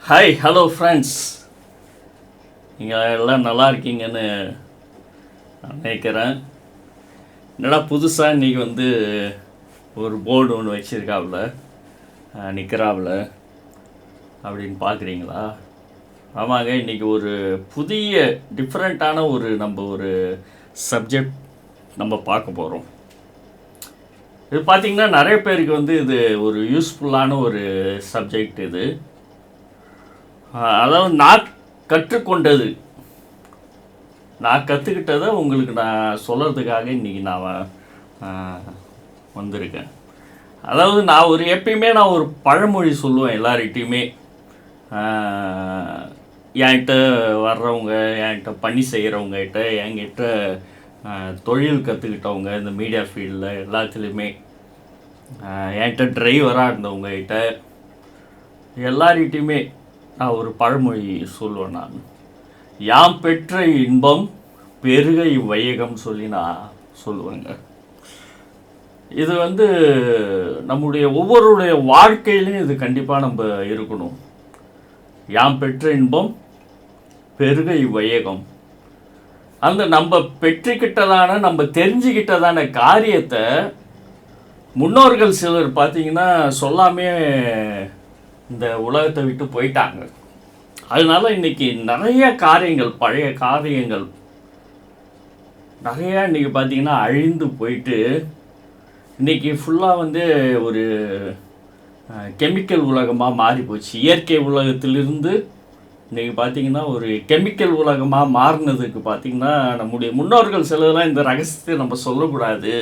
Hi hello friends, நீங்கள் எல்லாம் நல்லா இருக்கீங்கன்னு நான் நினைக்கிறேன். என்னடா புதுசாக இன்றைக்கி ஒரு போர்டு ஒன்று வச்சுருக்காப்புல நிற்கிறாப்புல அப்படின்னு பார்க்குறீங்களா? ஆமாங்க, இன்றைக்கி ஒரு புதிய டிஃப்ரெண்ட்டான ஒரு சப்ஜெக்ட் நம்ம பார்க்க போகிறோம். இது பார்த்திங்கன்னா நிறைய பேருக்கு இது ஒரு யூஸ்ஃபுல்லான ஒரு சப்ஜெக்ட். இது அதாவது நான் கற்றுக்கொண்டது, நான் கற்றுக்கிட்டதை உங்களுக்கு நான் சொல்கிறதுக்காக இன்றைக்கி நான் வந்திருக்கேன். அதாவது நான் எப்பயுமே நான் ஒரு பழமொழி சொல்லுவேன் எல்லார்கிட்டையுமே. என்கிட்ட வர்றவங்க, என்கிட்ட பணி செய்கிறவங்ககிட்ட, என்கிட்ட தொழில் கற்றுக்கிட்டவங்க இந்த மீடியா ஃபீல்டில் எல்லாத்துலேயுமே, என்கிட்ட டிரைவராக இருந்தவங்ககிட்ட எல்லார்கிட்டையுமே நான் ஒரு பழமொழி சொல்லுவேன். நான் யாம் பெற்ற இன்பம் பெருக இவ்வையகம் சொல்லி நான் சொல்லுவேங்க. இது நம்முடைய ஒவ்வொருடைய வாழ்க்கையிலையும் இது கண்டிப்பாக நம்ம இருக்கணும். யாம் பெற்ற இன்பம் பெருக இவ்வையகம். நம்ம பெற்றுக்கிட்டதான, நம்ம தெரிஞ்சுக்கிட்டதான காரியத்தை முன்னோர்கள் சிலர் பார்த்திங்கன்னா சொல்லாமே இந்த உலகத்தை விட்டு போயிட்டாங்க. அதனால இன்றைக்கி நிறைய காரியங்கள், பழைய காரியங்கள் நிறையா இன்றைக்கி பார்த்திங்கன்னா அழிந்து போயிட்டு, இன்றைக்கி ஃபுல்லாக ஒரு கெமிக்கல் உலகமாக மாறி போச்சு. இயற்கை உலகத்திலிருந்து இன்றைக்கி பார்த்திங்கன்னா ஒரு கெமிக்கல் உலகமாக மாறினதுக்கு பார்த்திங்கன்னா நம்முடைய முன்னோர்கள் சிலதெல்லாம் இந்த ரகசியத்தை நம்ம சொல்லக்கூடாது,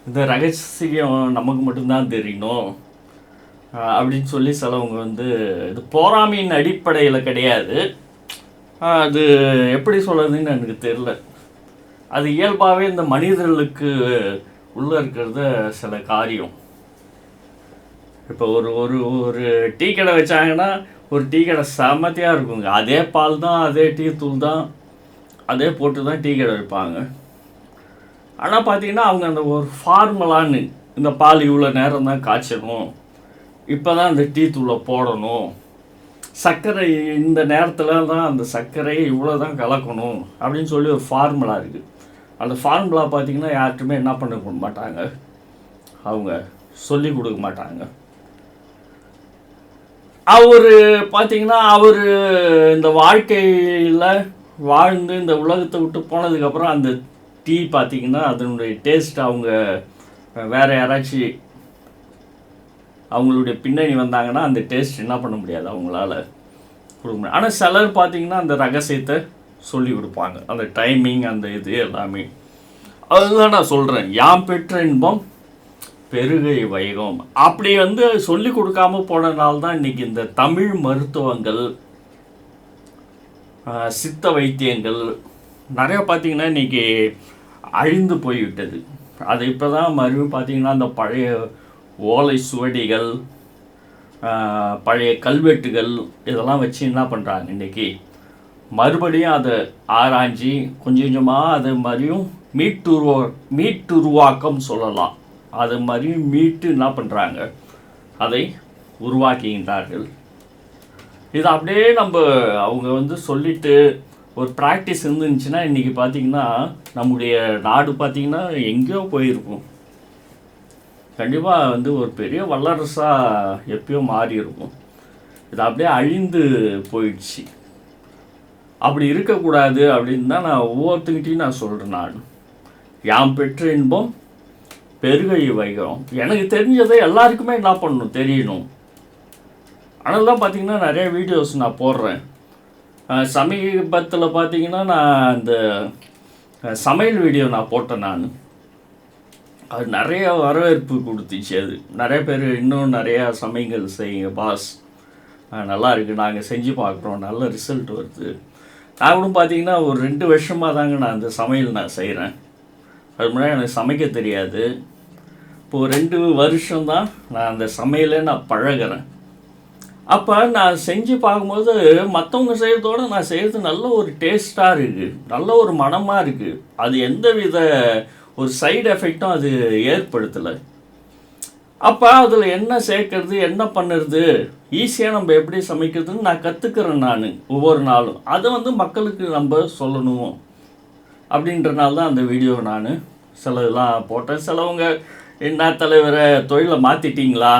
இந்த ரகசியம் நமக்கு மட்டும்தான் தெரியணும் அப்படின்னு சொல்லி சிலவங்க இது பொறாமையின் அடிப்படையில் கிடையாது. அது எப்படி சொல்கிறதுன்னு எனக்கு தெரியல. அது இயல்பாகவே இந்த மனிதர்களுக்கு உள்ளே இருக்கிறத சில காரியம். இப்போ ஒரு டீ கடை வச்சாங்கன்னா ஒரு டீ கடை செமத்தியாக இருக்குங்க. அதே பால் தான், அதே டீ தூள் தான், அதே போட்டு தான் டீ கடை வைப்பாங்க. ஆனால் பார்த்திங்கன்னா அவங்க அந்த ஒரு ஃபார்முலான்னு, இந்த பால் இவ்வளோ நேரம் தான் காய்ச்சணும், இப்போ தான் அந்த டீ தூளை போடணும், சர்க்கரை இந்த நேரத்தில் தான் அந்த சர்க்கரை இவ்வளோ தான் கலக்கணும் அப்படின்னு சொல்லி ஒரு ஃபார்முலா இருக்குது. அந்த ஃபார்முலா பார்த்திங்கன்னா யார்ட்டுமே என்ன பண்ண மாட்டாங்க, அவங்க சொல்லி கொடுக்க மாட்டாங்க. அவர் பார்த்திங்கன்னா இந்த வாழ்க்கையில் வாழ்ந்து இந்த உலகத்தை விட்டு போனதுக்கப்புறம் அந்த டீ பார்த்திங்கன்னா அதனுடைய டேஸ்ட் அவங்க வேறு யாராச்சும் அவங்களுடைய பின்னணி வந்தாங்கன்னா அந்த டேஸ்ட் என்ன பண்ண முடியாது, அவங்களால கொடுக்க முடியாது. ஆனால் சிலர் பார்த்திங்கன்னா அந்த ரகசியத்தை சொல்லி கொடுப்பாங்க, அந்த டைமிங், அந்த இது எல்லாமே. அதுதான் நான் சொல்கிறேன், யாம் பெற்ற இன்பம் பெருகை வைகம். அப்படி சொல்லி கொடுக்காம போனதுனால்தான் இன்றைக்கி இந்த தமிழ் மருத்துவங்கள், சித்த வைத்தியங்கள் நிறையா பார்த்திங்கன்னா இன்றைக்கி அழிந்து போய்விட்டது. அது இப்போ தான் மறுபடியும் பார்த்திங்கன்னா அந்த பழைய ஓலை சுவடிகள், பழைய கல்வெட்டுகள் இதெல்லாம் வச்சு என்ன பண்ணுறாங்க, இன்றைக்கி மறுபடியும் அதை ஆராய்ஞ்சி கொஞ்சம் கொஞ்சமாக அதை மாதிரியும் மீட்டுருவாக்கம் சொல்லலாம், அது மாதிரியும் மீட்டு என்ன பண்ணுறாங்க, அதை உருவாக்குகின்றார்கள். இது அப்படியே அவங்க சொல்லிட்டு ஒரு ப்ராக்டிஸ் இருந்துச்சுன்னா இன்றைக்கி பார்த்திங்கன்னா நம்முடைய நாடு பார்த்திங்கன்னா எங்கேயோ போயிருக்கும். கண்டிப்பாக ஒரு பெரிய வல்லரசாக எப்பயோ மாறி இருக்கும். இது அப்படியே அழிந்து போயிடுச்சு. அப்படி இருக்கக்கூடாது அப்படின்னு தான் நான் ஒவ்வொருத்தங்கிட்டையும் நான் சொல்கிறேன். நான் யாம் பெற்ற இன்பம் பெருகை வைகம். எனக்கு தெரிஞ்சதை எல்லாருக்குமே என்ன பண்ணணும், தெரியணும். ஆனால் தான் பார்த்திங்கன்னா நிறைய வீடியோஸ் நான் போடுறேன். சமீபத்தில் பார்த்திங்கன்னா நான் இந்த சமையல் வீடியோ நான் போட்டேன். நான் அது நிறைய வரவேற்பு கொடுத்துச்சு. அது நிறைய பேர் இன்னும் நிறையா சமையல் செய்யுங்க பாஸ், நல்லா இருக்குது, நாங்கள் செஞ்சு பார்க்குறோம், நல்ல ரிசல்ட் வருது. நான் கூட பார்த்திங்கன்னா ஒரு 2 வருஷமாக தாங்க நான் அந்த சமையல் நான் செய்கிறேன். அது முன்னாடி எனக்கு சமைக்க தெரியாது. இப்போது 2 வருஷம்தான் நான் அந்த சமையலை நான் பழகிறேன். அப்போ நான் செஞ்சு பார்க்கும்போது மற்றவங்க செய்கிறதோடு நான் செய்கிறது நல்ல ஒரு டேஸ்ட்டாக இருக்குது, நல்ல ஒரு மனமாக இருக்குது. அது எந்த வித ஒரு சைடு எஃபெக்டும் அது ஏற்படுத்தலை. அப்போ அதில் என்ன சேர்க்கறது, என்ன பண்ணுறது, ஈஸியாக நம்ம எப்படி சமைக்கிறதுன்னு நான் கற்றுக்கிறேன். நான் ஒவ்வொரு நாளும் அதை வந்து மக்களுக்கு நம்ம சொல்லணும் அப்படின்றனால தான் அந்த வீடியோ நான் சிலதெல்லாம் போட்டேன். சிலவங்க என்ன தலைவரை தொழிலை மாற்றிட்டீங்களா,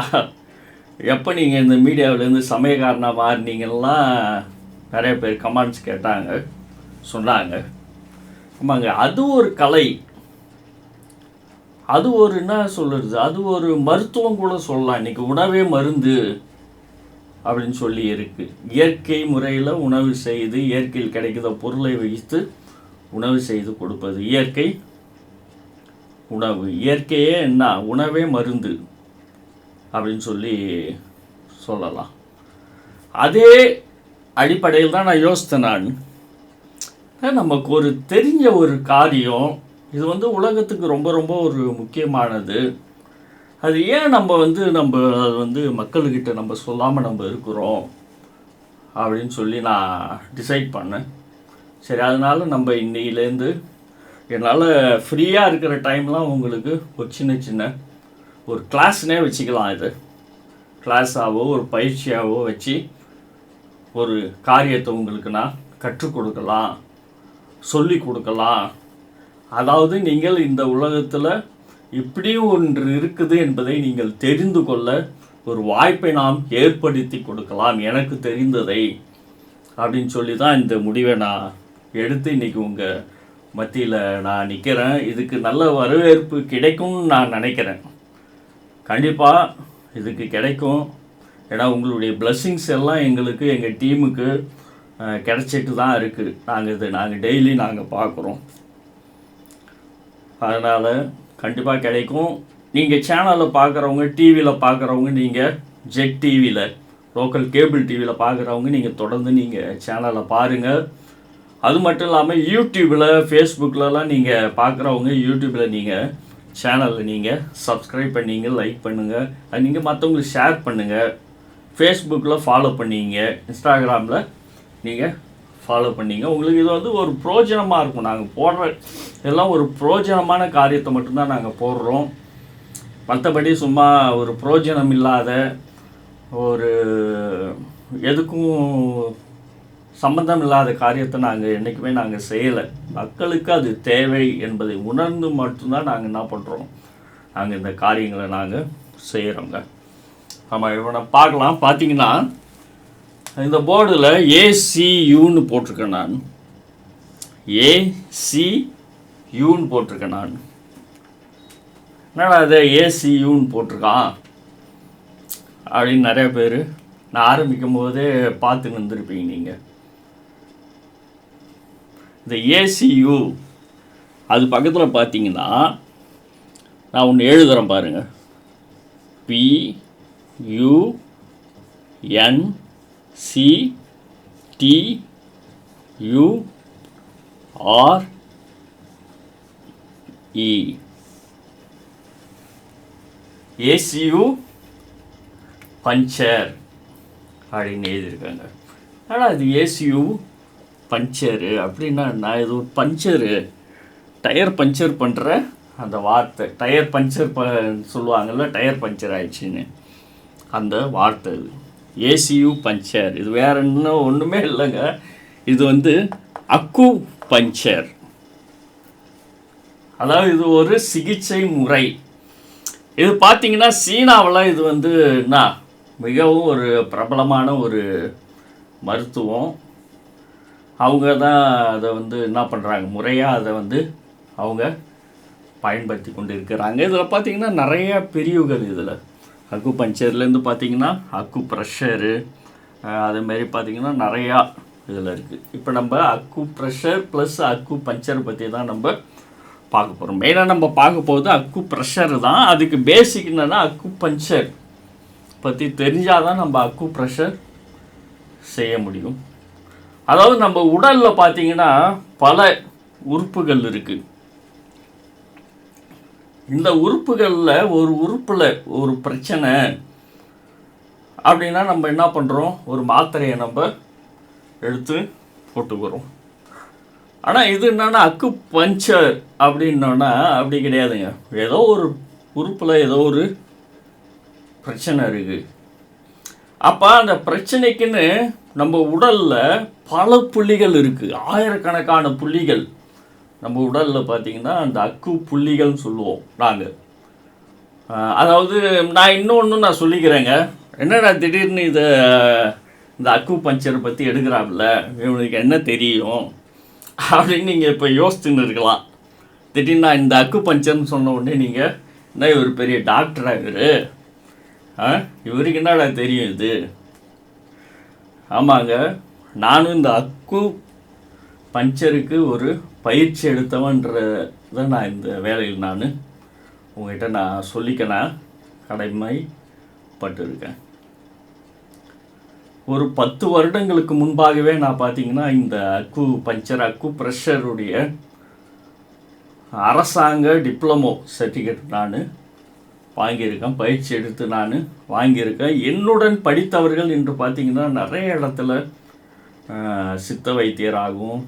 எப்போ நீங்கள் இந்த மீடியாவிலேருந்து சமயக்காரனாக மாறினீங்கலாம் நிறைய பேர் கமெண்ட்ஸ் கேட்டாங்க, சொன்னாங்க. ஆமாங்க, அது ஒரு கலை, அது ஒரு என்ன சொல்கிறது, அது ஒரு மருத்துவம் கூட சொல்லலாம். இன்றைக்கி உணவே மருந்து அப்படின்னு சொல்லி இருக்குது. இயற்கை முறையில் உணவு செய்து, இயற்கையில் கிடைக்கிற பொருளை வைத்து உணவு செய்து கொடுப்பது இயற்கை உணவு. இயற்கையே என்ன, உணவே மருந்து அப்படின்னு சொல்லலாம். அதே அடிப்படையில் தான் நான் யோசித்தேன். நமக்கு ஒரு தெரிஞ்ச ஒரு காரியம், இது வந்து உலகத்துக்கு ரொம்ப ரொம்ப ஒரு முக்கியமானது. அது ஏன் நம்ம அது வந்து மக்கள்கிட்ட நம்ம சொல்லாமல் நம்ம இருக்கிறோம் அப்படின்னு சொல்லி நான் டிசைட் பண்ணேன். சரி, அதனால் நம்ம இன்னையிலேருந்து என்னால் ஃப்ரீயாக இருக்கிற டைம்லாம் உங்களுக்கு ஒரு சின்ன ஒரு கிளாஸ்னே வச்சுக்கலாம். இது கிளாஸாகவோ ஒரு பயிற்சியாகவோ வச்சு ஒரு காரியத்தை உங்களுக்கு நான் கற்றுக் கொடுக்கலாம், சொல்லி கொடுக்கலாம். அதாவது நீங்கள் இந்த உலகத்தில் இப்படியும் ஒன்று இருக்குது என்பதை நீங்கள் தெரிந்து கொள்ள ஒரு வாய்ப்பை நாம் ஏற்படுத்தி கொடுக்கலாம், எனக்கு தெரிந்ததை அப்படின்னு சொல்லி தான் இந்த முடிவை நான் எடுத்து இன்றைக்கி உங்கள் மத்தியில் நான் நிற்கிறேன். இதுக்கு நல்ல வரவேற்பு கிடைக்கும்னு நான் நினைக்கிறேன். கண்டிப்பாக இதுக்கு கிடைக்கும். ஏன்னா உங்களுடைய பிளெஸ்ஸிங்ஸ் எல்லாம் எங்களுக்கு, எங்கள் டீமுக்கு கிடைச்சிட்டு தான் இருக்குது. நாங்கள் டெய்லி பார்க்குறோம். அதனால் கண்டிப்பாக கிடைக்கும். நீங்கள் சேனலில் பார்க்குறவங்க, டிவியில் பார்க்குறவங்க, நீங்கள் ஜெட் டிவியில், லோக்கல் கேபிள் டிவியில் பார்க்குறவங்க நீங்கள் தொடர்ந்து நீங்கள் சேனலை பாருங்கள். அது மட்டும் இல்லாமல் யூடியூப்பில், ஃபேஸ்புக்கிலலாம் நீங்கள் பார்க்குறவங்க யூடியூப்பில் நீங்கள் சேனலில் நீங்கள் சப்ஸ்கிரைப் பண்ணிங்க, லைக் பண்ணுங்கள், அது நீங்கள் மற்றவங்களுக்கு ஷேர் பண்ணுங்கள். ஃபேஸ்புக்கில் ஃபாலோ பண்ணிங்க, இன்ஸ்டாகிராமில் நீங்கள் ஃபாலோ பண்ணிங்க. உங்களுக்கு இது வந்து ஒரு பிரோஜனமாக இருக்கும். நாங்கள் போடுற எல்லாம் ஒரு பிரோஜனமான காரியத்தை மட்டும்தான் நாங்கள் போடுறோம். மற்றபடி சும்மா ஒரு பிரோஜனம் இல்லாத ஒரு எதுக்கும் சம்பந்தம் இல்லாத காரியத்தை நாங்கள் என்றைக்குமே நாங்கள் செய்யலை. மக்களுக்கு அது தேவை என்பதை உணர்ந்து மட்டும்தான் நாங்கள் என்ன பண்ணுறோம், நாங்கள் இந்த காரியங்களை நாங்கள் செய்கிறோங்க. ஆமாம், இப்போ நான் பார்க்கலாம். பார்த்தீங்கன்னா இந்த போர்டில் ஏசியூன்னு போட்டிருக்கேன். நான் ஏசியூன்னு போட்டிருக்கேன். நான் என்னடா அதை ஏசியூன்னு போட்டிருக்கான் அப்படின்னு நிறைய பேர் நான் ஆரம்பிக்கும் போதே பார்த்து வந்துருப்பீங்க. நீங்கள் இந்த ஏசியூ அது பக்கத்தில் பார்த்தீங்கன்னா நான் ஒன்று எழுதுகிறேன் பாருங்கள். PUNCTURE ஏசியூ பஞ்சர் அப்படின்னு எழுதியிருக்காங்க. ஆனால் அது ஏசியூ பஞ்சரு அப்படின்னா நான் இது ஒரு பஞ்சரு, டயர் பஞ்சர் பண்ணுற அந்த வார்த்தை, டயர் பஞ்சர் சொல்லுவாங்கள்ல, டயர் பஞ்சர் ஆயிடுச்சுன்னு அந்த வார்த்தை. இது ஏசியூ பஞ்சர். இது வேற இன்னும் ஒன்றுமே இல்லைங்க. இது வந்து அக்கு பஞ்சர். அதாவது இது ஒரு சிகிச்சை முறை. இது பார்த்தீங்கன்னா சீனாவில் இது வந்து என்ன மிகவும் ஒரு பிரபலமான ஒரு மருத்துவம். அவங்க தான் அதை வந்து என்ன பண்ணுறாங்க, முறையாக அதை வந்து அவங்க பயன்படுத்தி கொண்டு இருக்கிறாங்க. இதில் பார்த்திங்கன்னா நிறையா பிரிவுகள். இதில் அக்கு பஞ்சர்லேருந்து பார்த்திங்கன்னா அக்கு ப்ரெஷரு, அதேமாரி பார்த்திங்கன்னா நிறையா இதில் இருக்குது. இப்போ நம்ம அக்கு ப்ரெஷர் ப்ளஸ் அக்கு பஞ்சர் பற்றி தான் நம்ம பார்க்க போகிறோம். மெயினாக நம்ம பார்க்க போகிறது அக்கு ப்ரெஷர் தான். அதுக்கு பேசிக் என்னென்னா அக்கு பஞ்சர் பற்றி தெரிஞ்சால் தான் நம்ம அக்கு ப்ரெஷர் செய்ய முடியும். அதாவது நம்ம உடலில் பார்த்திங்கன்னா பல உறுப்புகள் இருக்குது. இந்த உறுப்புகளில் ஒரு உறுப்பில் ஒரு பிரச்சனை அப்படின்னா நம்ம என்ன பண்ணுறோம், ஒரு மாத்திரையை நம்ம எடுத்து போட்டுக்கிறோம். ஆனால் இது என்னன்னா அக்கு பஞ்சர் அப்படின்னோன்னா அப்படி கிடையாதுங்க. ஏதோ ஒரு உறுப்பில் ஏதோ ஒரு பிரச்சனை இருக்குது. அப்போ அந்த பிரச்சனைக்குன்னு நம்ம உடலில் பல புள்ளிகள் இருக்குது, ஆயிரக்கணக்கான புள்ளிகள் நம்ம உடலில் பார்த்திங்கன்னா அந்த அக்கு புள்ளிகள்னு சொல்லுவோம் நாங்கள். அதாவது நான் இன்னொன்று நான் சொல்லிக்கிறேங்க, என்னடா திடீர்னு இந்த அக்கு பஞ்சரை பற்றி எடுக்கிறாப்புல, இவனுக்கு என்ன தெரியும் அப்படின்னு நீங்கள் இப்போ யோசிச்சுன்னு இருக்கலாம். திடீர்னு நான் இந்த அக்கு பஞ்சர்னு சொன்ன உடனே நீங்கள் என்ன இவர் பெரிய டாக்டராக இவருக்கு என்னடா தெரியும் இது? ஆமாங்க, நானும் இந்த அக்கு பஞ்சருக்கு ஒரு பயிற்சி எடுத்தவன்றதை நான் இந்த வேலையில் நான் உங்கள்கிட்ட நான் சொல்லிக்க நான் கடமைப்பட்டிருக்கேன். ஒரு 10 வருடங்களுக்கு முன்பாகவே நான் பார்த்தீங்கன்னா இந்த அக்கு பஞ்சர் அக்கு ப்ரெஷருடைய அரசாங்க டிப்ளமோ சர்டிஃபிகேட் நான் வாங்கியிருக்கேன், பயிற்சி எடுத்து நான் வாங்கியிருக்கேன். என்னுடன் படித்தவர்கள் என்று பார்த்திங்கன்னா நிறைய இடத்துல சித்த வைத்தியராகவும்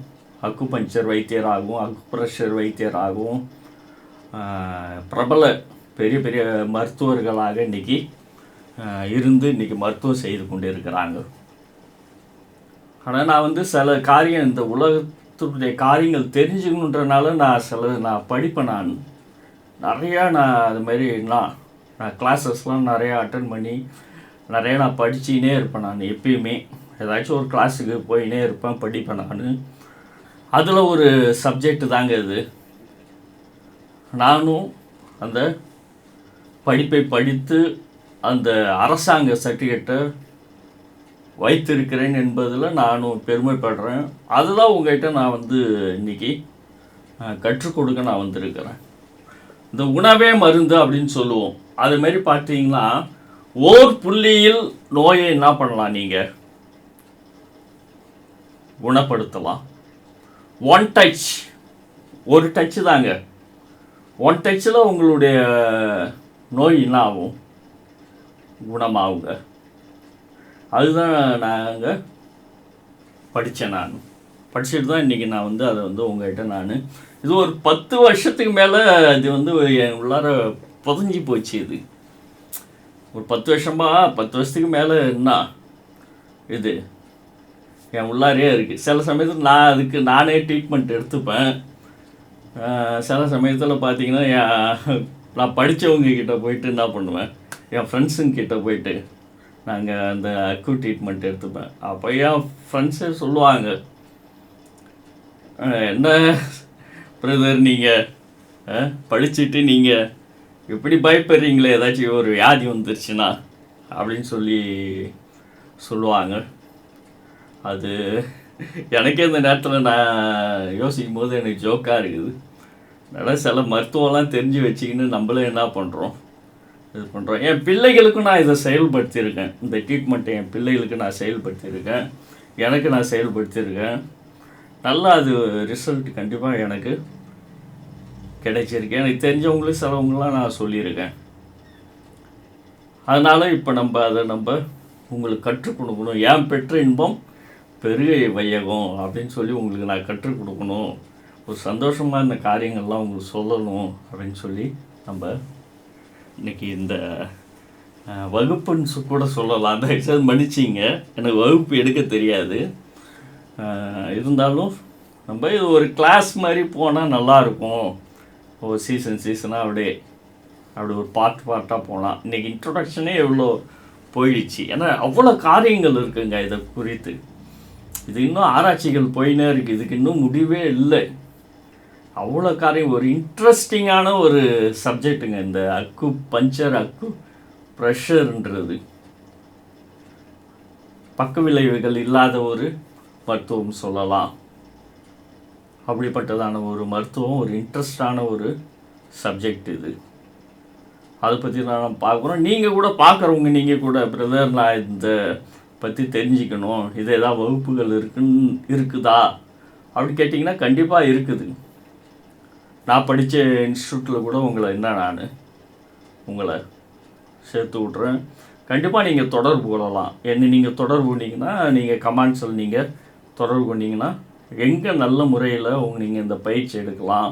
அக்கு பஞ்சர் வைத்தியராகவும் அக்கு ப்ரெஷர் வைத்தியராகவும் பிரபல பெரிய பெரிய மருத்துவர்களாக இன்றைக்கி இருந்து இன்றைக்கி மருத்துவம் செய்து கொண்டு இருக்கிறாங்க. ஆனால் நான் சில காரியம் இந்த உலகத்துடைய காரியங்கள் தெரிஞ்சுக்கணுன்றனால நான் படிப்பேன். நான் நிறையா அது மாதிரி நான் கிளாஸஸ்லாம் நிறையா அட்டன் பண்ணி நிறையா நான் படிச்சுக்கினே இருப்பேன். நான் எப்பயுமே ஏதாச்சும் ஒரு கிளாஸுக்கு போயினே இருப்பேன், படிப்பேன். நான் அதில் ஒரு சப்ஜெக்டு தாங்க இது. நானும் அந்த படிப்பை படித்து அந்த அரசாங்க சர்டிஃபிகேட்டை வைத்திருக்கிறேன் என்பதில் நானும் பெருமைப்படுறேன். அதுதான் உங்கள்கிட்ட நான் இன்றைக்கி கற்றுக் கொடுக்க நான் வந்திருக்கிறேன். இந்த உணவே மருந்து அப்படின்னு சொல்லுவோம். அதுமாரி பார்த்தீங்கன்னா ஓர் புள்ளியில் நோயை என்ன பண்ணலாம், நீங்கள் குணப்படுத்தலாம். ஒன் டச், ஒரு டச்சு தாங்க. ஒன் டச்சில் உங்களுடைய நோய் என்ன ஆகும், குணமாகுங்க. அதுதான் நாங்கள் படித்தேன். நான் படிச்சுட்டு தான் இன்றைக்கி நான் அதை உங்கள்கிட்ட நான் இது ஒரு 10 வருஷத்துக்கு மேலே இது என் உள்ளார புதஞ்சி போச்சு. இது ஒரு 10 வருஷத்துக்கு மேலே என்ன இது என் உள்ளாரே இருக்குது. சில சமயத்தில் நான் அதுக்கு நானே ட்ரீட்மெண்ட் எடுத்துப்பேன். சில சமயத்தில் பார்த்திங்கன்னா நான் படித்தவங்கக்கிட்ட போயிட்டு என்ன பண்ணுவேன், என் ஃப்ரெண்ட்ஸுங்கிட்ட போயிட்டு நாங்கள் அந்த அக்கு ட்ரீட்மெண்ட் எடுத்துப்பேன். அப்போ என் ஃப்ரெண்ட்ஸே சொல்லுவாங்க, என்ன பிரதர் நீங்கள் படிச்சுட்டு நீங்கள் எப்படி பயப்படுறீங்களே ஏதாச்சும் ஒரு வியாதி வந்துருச்சுன்னா அப்படின்னு சொல்லுவாங்க. அது எனக்கே இந்த நேரத்தில் நான் யோசிக்கும் போது எனக்கு ஜோக்காக இருக்குது. அதனால் சில மருத்துவம்லாம் தெரிஞ்சு வச்சுக்கின்னு நம்மளே என்ன பண்ணுறோம், இது பண்ணுறோம். என் பிள்ளைகளுக்கும் நான் இதை செயல்படுத்தியிருக்கேன். இந்த ட்ரீட்மெண்ட்டை என் பிள்ளைகளுக்கு நான் செயல்படுத்தியிருக்கேன், எனக்கு நான் செயல்படுத்தியிருக்கேன். நல்லா அது ரிசல்ட் கண்டிப்பாக எனக்கு கிடைச்சிருக்கு. எனக்கு தெரிஞ்சவங்களுக்கு சிலவங்களாம் நான் சொல்லியிருக்கேன். அதனால் இப்போ நம்ம உங்களுக்கு கற்றுக் கொடுக்கணும். ஏன் பெற்ற இன்பம் பெருகை வையகம் அப்படின்னு சொல்லி உங்களுக்கு நான் கற்றுக் கொடுக்கணும். ஒரு சந்தோஷமாக இந்த காரியங்கள்லாம் உங்களுக்கு சொல்லணும் அப்படின்னு சொல்லி நம்ம இன்றைக்கி இந்த வகுப்புன்னு கூட சொல்லலாம். அந்த எக்ஸாம் மன்னிச்சிங்க, எனக்கு வகுப்பு எடுக்க தெரியாது. இருந்தாலும் நம்ம இது ஒரு கிளாஸ் மாதிரி போனால் நல்லாயிருக்கும். ஒரு சீசனாக அப்படி ஒரு பார்ட்டாக போகலாம். இன்றைக்கி இன்ட்ரொடக்ஷனே எவ்வளோ போயிடுச்சு. ஏன்னா அவ்வளோ காரியங்கள் இருக்குங்க இதை குறித்து. இது இன்னும் ஆராய்ச்சிகள் போயினே இருக்குது. இதுக்கு இன்னும் முடிவே இல்லை. அவ்வளோ காரியம், ஒரு இன்ட்ரெஸ்டிங்கான ஒரு சப்ஜெக்டுங்க இந்த அக்கு பஞ்சர் அக்கு ப்ரெஷர்ன்றது. பக்க விளைவுகள் இல்லாத ஒரு மருத்துவம் சொல்லலாம். அப்படிப்பட்டதான ஒரு மருத்துவம், ஒரு இன்ட்ரெஸ்டான ஒரு சப்ஜெக்ட் இது. அதை பற்றி நான் பார்க்குறோம். நீங்கள் கூட பார்க்குறவங்க, நீங்கள் கூட பிரதர் நான் இந்த பற்றி தெரிஞ்சுக்கணும், இது ஏதாவது வகுப்புகள் இருக்குதா அப்படி கேட்டிங்கன்னா கண்டிப்பாக இருக்குது. நான் படித்த இன்ஸ்டியூட்டில் கூட நான் உங்களை சேர்த்து விட்றேன். கண்டிப்பாக நீங்கள் தொடர்பு கொள்ளலாம். என்ன நீங்கள் தொடர்பு கொண்டீங்கன்னா, நீங்கள் கமெண்ட்ஸில் நீங்கள் தொடர்பு கொண்டீங்கன்னா எங்கே நல்ல முறையில் நீங்கள் இந்த பயிற்சி எடுக்கலாம்,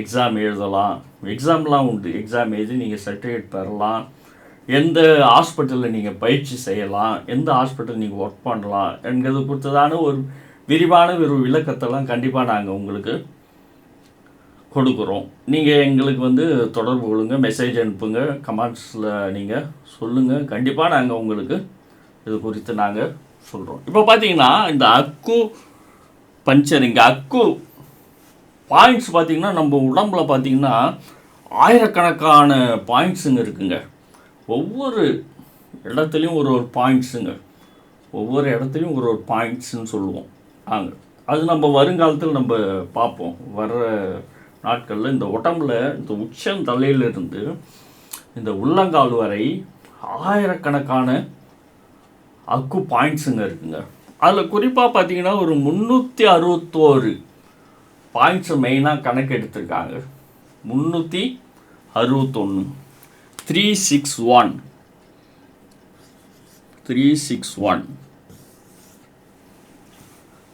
எக்ஸாம் எழுதலாம். எக்ஸாம்லாம் உண்டு. எக்ஸாம் எழுதி நீங்கள் சர்டிஃபிகேட் பெறலாம். எந்த ஹாஸ்பிட்டலில் நீங்கள் பயிற்சி செய்யலாம், எந்த ஹாஸ்பிட்டல் நீங்கள் ஒர்க் பண்ணலாம் என்கிறது குறித்ததான ஒரு விரிவான ஒரு விளக்கத்தெல்லாம் கண்டிப்பாக நாங்கள் உங்களுக்கு கொடுக்குறோம். நீங்கள் எங்களுக்கு வந்து தொடர்பு கொள்ளுங்க, மெசேஜ் அனுப்புங்க, கமெண்ட்ஸில் நீங்கள் சொல்லுங்கள். கண்டிப்பாக நாங்கள் உங்களுக்கு இது குறித்து நாங்கள் சொல்கிறோம். இப்போ பார்த்தீங்கன்னா இந்த அக்கு பஞ்சர், இங்கே அக்கு பாயிண்ட்ஸ் பார்த்திங்கன்னா நம்ம உடம்புல பார்த்திங்கன்னா ஆயிரக்கணக்கான பாயிண்ட்ஸுங்க இருக்குங்க. ஒவ்வொரு இடத்துலையும் ஒரு ஒரு பாயிண்ட்ஸுங்க, ஒவ்வொரு இடத்துலையும் ஒரு ஒரு பாயிண்ட்ஸுன்னு சொல்லுவோம் நாங்கள். அது நம்ம வருங்காலத்தில் நம்ம பார்ப்போம். வர்ற நாட்களில் இந்த உடம்புல இந்த உச்சந்தலையிலிருந்து இந்த உள்ளங்கால் வரை ஆயிரக்கணக்கான அக்கு பாயிண்ட்ஸுங்க இருக்குங்க. அதில் குறிப்பாக பார்த்தீங்கன்னா ஒரு 361 பாயிண்ட்ஸை மெயினாக கணக்கு எடுத்திருக்காங்க. 361 361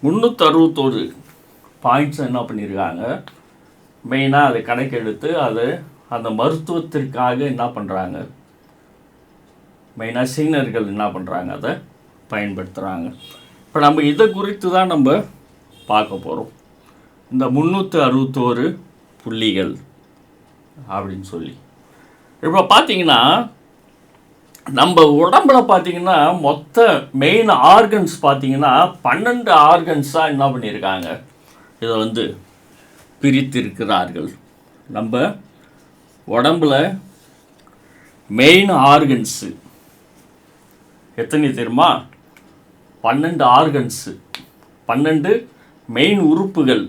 361 பாயிண்ட்ஸ் என்ன பண்ணியிருக்காங்க, மெயினாக அதை கணக்கெடுத்து அதை அந்த மருத்துவத்திற்காக என்ன பண்ணுறாங்க, மெயினாக சீனர்கள் என்ன பண்ணுறாங்க, அதை பயன்படுத்துகிறாங்க. இப்போ நம்ம இதை குறித்து தான் நம்ம பார்க்க போகிறோம். இந்த 361 புள்ளிகள் அப்படின்னு சொல்லி இப்போ பார்த்தீங்கன்னா நம்ம உடம்புல பார்த்தீங்கன்னா மொத்த மெயின் ஆர்கன்ஸ் பார்த்தீங்கன்னா 12 ஆர்கன்ஸாக என்ன பண்ணியிருக்காங்க, இதை வந்து பிரித்திருக்கிறார்கள். நம்ம உடம்புல மெயின் ஆர்கன்ஸு எத்தனை தெரியுமா? 12 ஆர்கன்ஸு, 12 மெயின் உறுப்புகள்.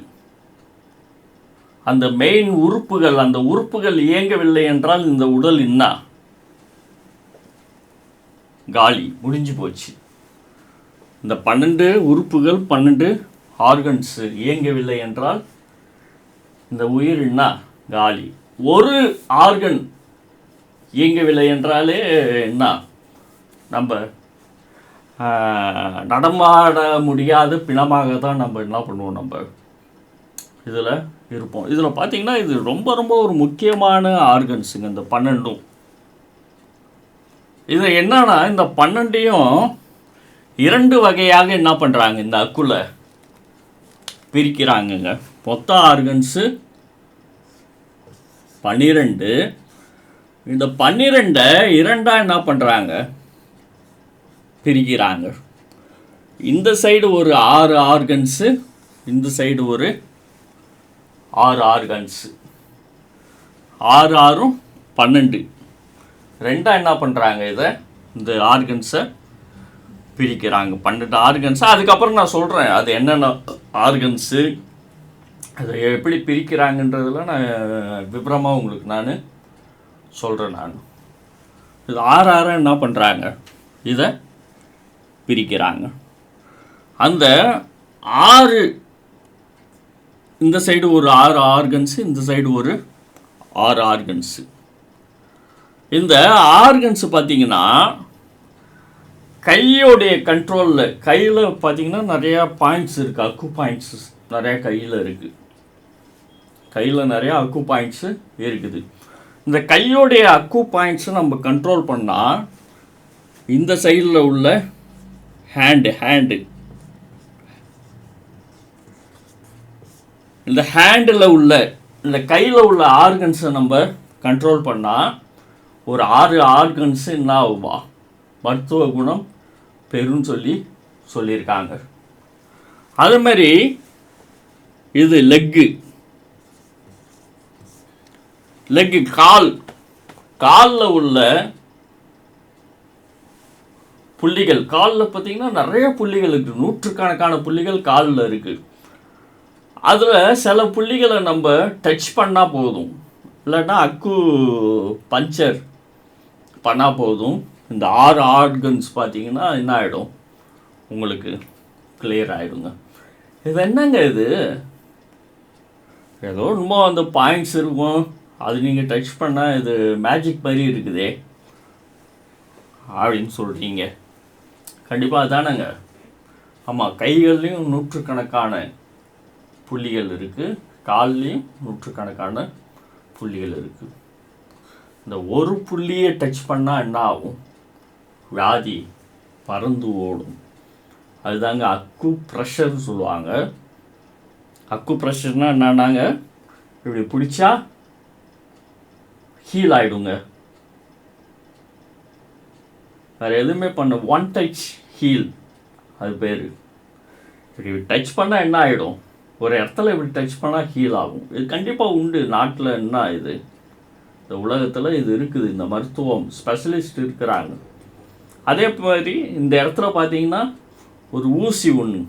அந்த மெயின் உறுப்புகள், அந்த உறுப்புகள் இயங்கவில்லை என்றால் இந்த உடல் என்ன, காலி, முடிஞ்சு போச்சு. இந்த 12 உறுப்புகள், 12 ஆர்கன்ஸு இயங்கவில்லை என்றால் இந்த உயிர் என்ன, காலி. ஒரு ஆர்கன் இயங்கவில்லை என்றாலே என்ன, நம்ம நடமாட முடியாத பிணமாக தான் நம்ம என்ன பண்ணுவோம், நம்ம இதில் இருப்போம். இதில் பார்த்திங்கன்னா இது ரொம்ப ரொம்ப ஒரு முக்கியமான ஆர்கன்ஸுங்க இந்த 12. இது என்னன்னா இந்த 12ஐயும் 2 வகையாக என்ன பண்ணுறாங்க, இந்த அக்குல பிரிக்கிறாங்கங்க. மொத்த ஆர்கன்ஸு 12. இந்த 12ஐ 2ஆக என்ன பண்ணுறாங்க, பிரிக்கிறாங்க. இந்த சைடு ஒரு 6 ஆர்கன்ஸு, இந்த சைடு ஒரு 6 ஆர்கன்ஸு, 6 6 12 2ஆக என்ன பண்ணுறாங்க, இதை இந்த ஆர்கன்ஸை பிரிக்கிறாங்க. 12 ஆர்கன்ஸை அதுக்கப்புறம் நான் சொல்கிறேன் அது என்னென்ன ஆர்கன்ஸு, அதை எப்படி பிரிக்கிறாங்கன்றதில் நான் விபரமாக உங்களுக்கு நான் சொல்கிறேன். நான் இது 6 6 என்ன பண்ணுறாங்க, இதை பிரிக்கிறாங்க. அந்த 6 இந்த சைடு ஒரு 6 ஆர்கன்ஸு, இந்த சைடு ஒரு 6 ஆர்கன்ஸு. இந்த ஆர்கன்ஸு பார்த்தீங்கன்னா கையோடைய கண்ட்ரோலில், கையில் பார்த்தீங்கன்னா நிறையா பாயிண்ட்ஸ் இருக்குது, அக்கு பாயிண்ட்ஸு நிறையா கையில் இருக்குது. கையில் நிறையா அக்கு பாயிண்ட்ஸு இருக்குது. இந்த கையோடைய அக்கு பாயிண்ட்ஸை நம்ம கண்ட்ரோல் பண்ணால் இந்த சைடில் உள்ள ஹேண்டு இந்த ஹேண்டில் உள்ள இந்த கையில் உள்ள ஆர்கன்ஸை நம்ம கண்ட்ரோல் பண்ணால் ஒரு 6 ஆர்கன்ஸு என்ன ஆகுமா, மருத்துவ குணம் பெருன்னு சொல்லியிருக்காங்க. அது மாதிரி இது லெக்கு காலில் உள்ள புள்ளிகள், காலில் பார்த்திங்கன்னா நிறைய புள்ளிகள் இருக்குது, நூற்றுக்கணக்கான புள்ளிகள் காலில் இருக்குது. அதில் சில புள்ளிகளை நம்ம டச் பண்ணால் போதும், இல்லைன்னா அக்கு பஞ்சர் பண்ணால் போதும், இந்த 6 ஆர்கன்ஸ் பார்த்திங்கன்னா என்ன ஆகிடும், உங்களுக்கு கிளியர் ஆகிடுங்க. இது என்னங்க, இது ஏதோ இன்னும் அந்த பாயிண்ட்ஸ் இருக்கும், அது நீங்கள் டச் பண்ணால் இது மேஜிக் மாதிரி இருக்குதே அப்படின்னு சொல்கிறீங்க. கண்டிப்பாக தானேங்க. ஆமாம், கைகள்லேயும் நூற்றுக்கணக்கான புள்ளிகள் இருக்குது, கால்லேயும் நூற்றுக்கணக்கான புள்ளிகள் இருக்குது. இந்த ஒரு புள்ளியை டச் பண்ணால் என்ன ஆகும்? வியாதி பறந்து ஓடும். அதுதாங்க அக்கு ப்ரெஷர்னு சொல்லுவாங்க. அக்கு ப்ரெஷர்னால் என்னன்னாங்க, இப்படி பிடிச்சா ஹீல் ஆகிடுங்க. வேறு எதுவுமே பண்ண, ஒன் டச் ஹீல் அது பேர். இப்படி டச் பண்ணால் என்ன ஆகிடும்? ஒரு இடத்துல இப்படி டச் பண்ணால் ஹீல் ஆகும். இது கண்டிப்பாக உண்டு நாட்டில். என்ன இது, இந்த உலகத்தில் இது இருக்குது. இந்த மருத்துவம் ஸ்பெஷலிஸ்ட் இருக்கிறாங்க. அதே மாதிரி இந்த இடத்துல பார்த்தீங்கன்னா ஒரு ஊசி ஒன்று,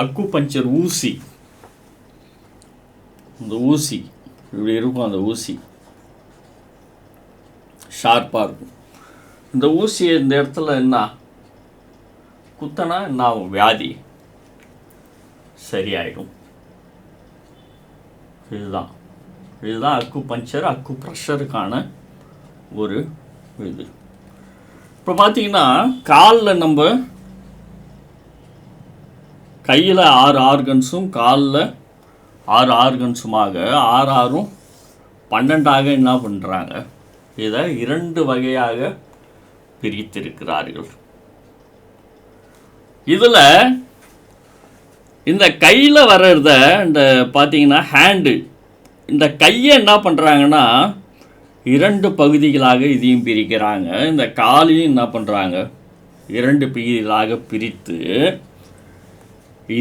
அக்கு பஞ்சர் ஊசி. இந்த ஊசி இப்படி இருக்கும். அந்த ஊசி ஷார்ப்பாக இருக்கும். இந்த ஊசியை இந்த இடத்துல என்ன குத்தனா என்ன ஆகும்? வியாதி சரியாயிடும். இதுதான் அக்கு பஞ்சர், அக்கு ப்ரெஷருக்கான ஒரு இது. இப்போ பார்த்தீங்கன்னா காலில் நம்ம கையில் 6 ஆர்கன்ஸும் காலில் 6 ஆர்கன்ஸுமாக 6 12 என்ன பண்ணுறாங்க? இதை 2 வகையாக பிரித்திருக்கிறார்கள். இதில் இந்த கையில் வர்றத இந்த பார்த்தீங்கன்னா ஹேண்டு, இந்த கையை என்ன பண்ணுறாங்கன்னா 2 பகுதிகளாக இதையும் பிரிக்கிறாங்க. இந்த காலையும் என்ன பண்ணுறாங்க 2 பகுதிகளாக பிரித்து,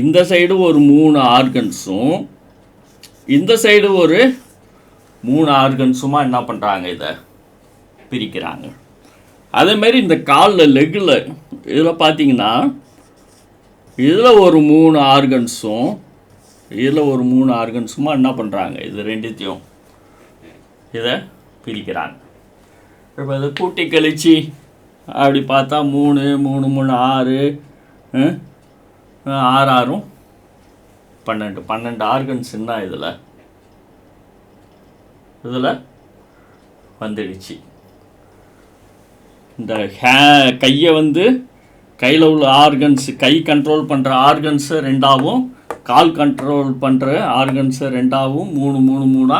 இந்த சைடு ஒரு 3 ஆர்கன்ஸும் இந்த சைடு ஒரு 3 ஆர்கன்ஸுமா என்ன பண்ணுறாங்க, இதை பிரிக்கிறாங்க. அதேமாரி இந்த காலில் லெக்கில் இதில் பார்த்தீங்கன்னா இதில் ஒரு 3 ஆர்கன்ஸும் இதில் ஒரு 3 ஆர்கன்ஸுமா என்ன பண்ணுறாங்க, இது ரெண்டுத்தையும் இதை பிரிக்கிறாங்க. இப்போ இதை கூட்டி கழிச்சு அப்படி பார்த்தா 3 3 3 6 6 12 ஆர்கன்ஸ் என்ன இதில் வந்துடுச்சு. இந்த கையை கையில் உள்ள ஆர்கன்ஸ், கை கண்ட்ரோல் பண்ணுற ஆர்கன்ஸை 2ஆகவும் கால் கண்ட்ரோல் பண்ணுற ஆர்கன்ஸை 2ஆகவும் 3 3 3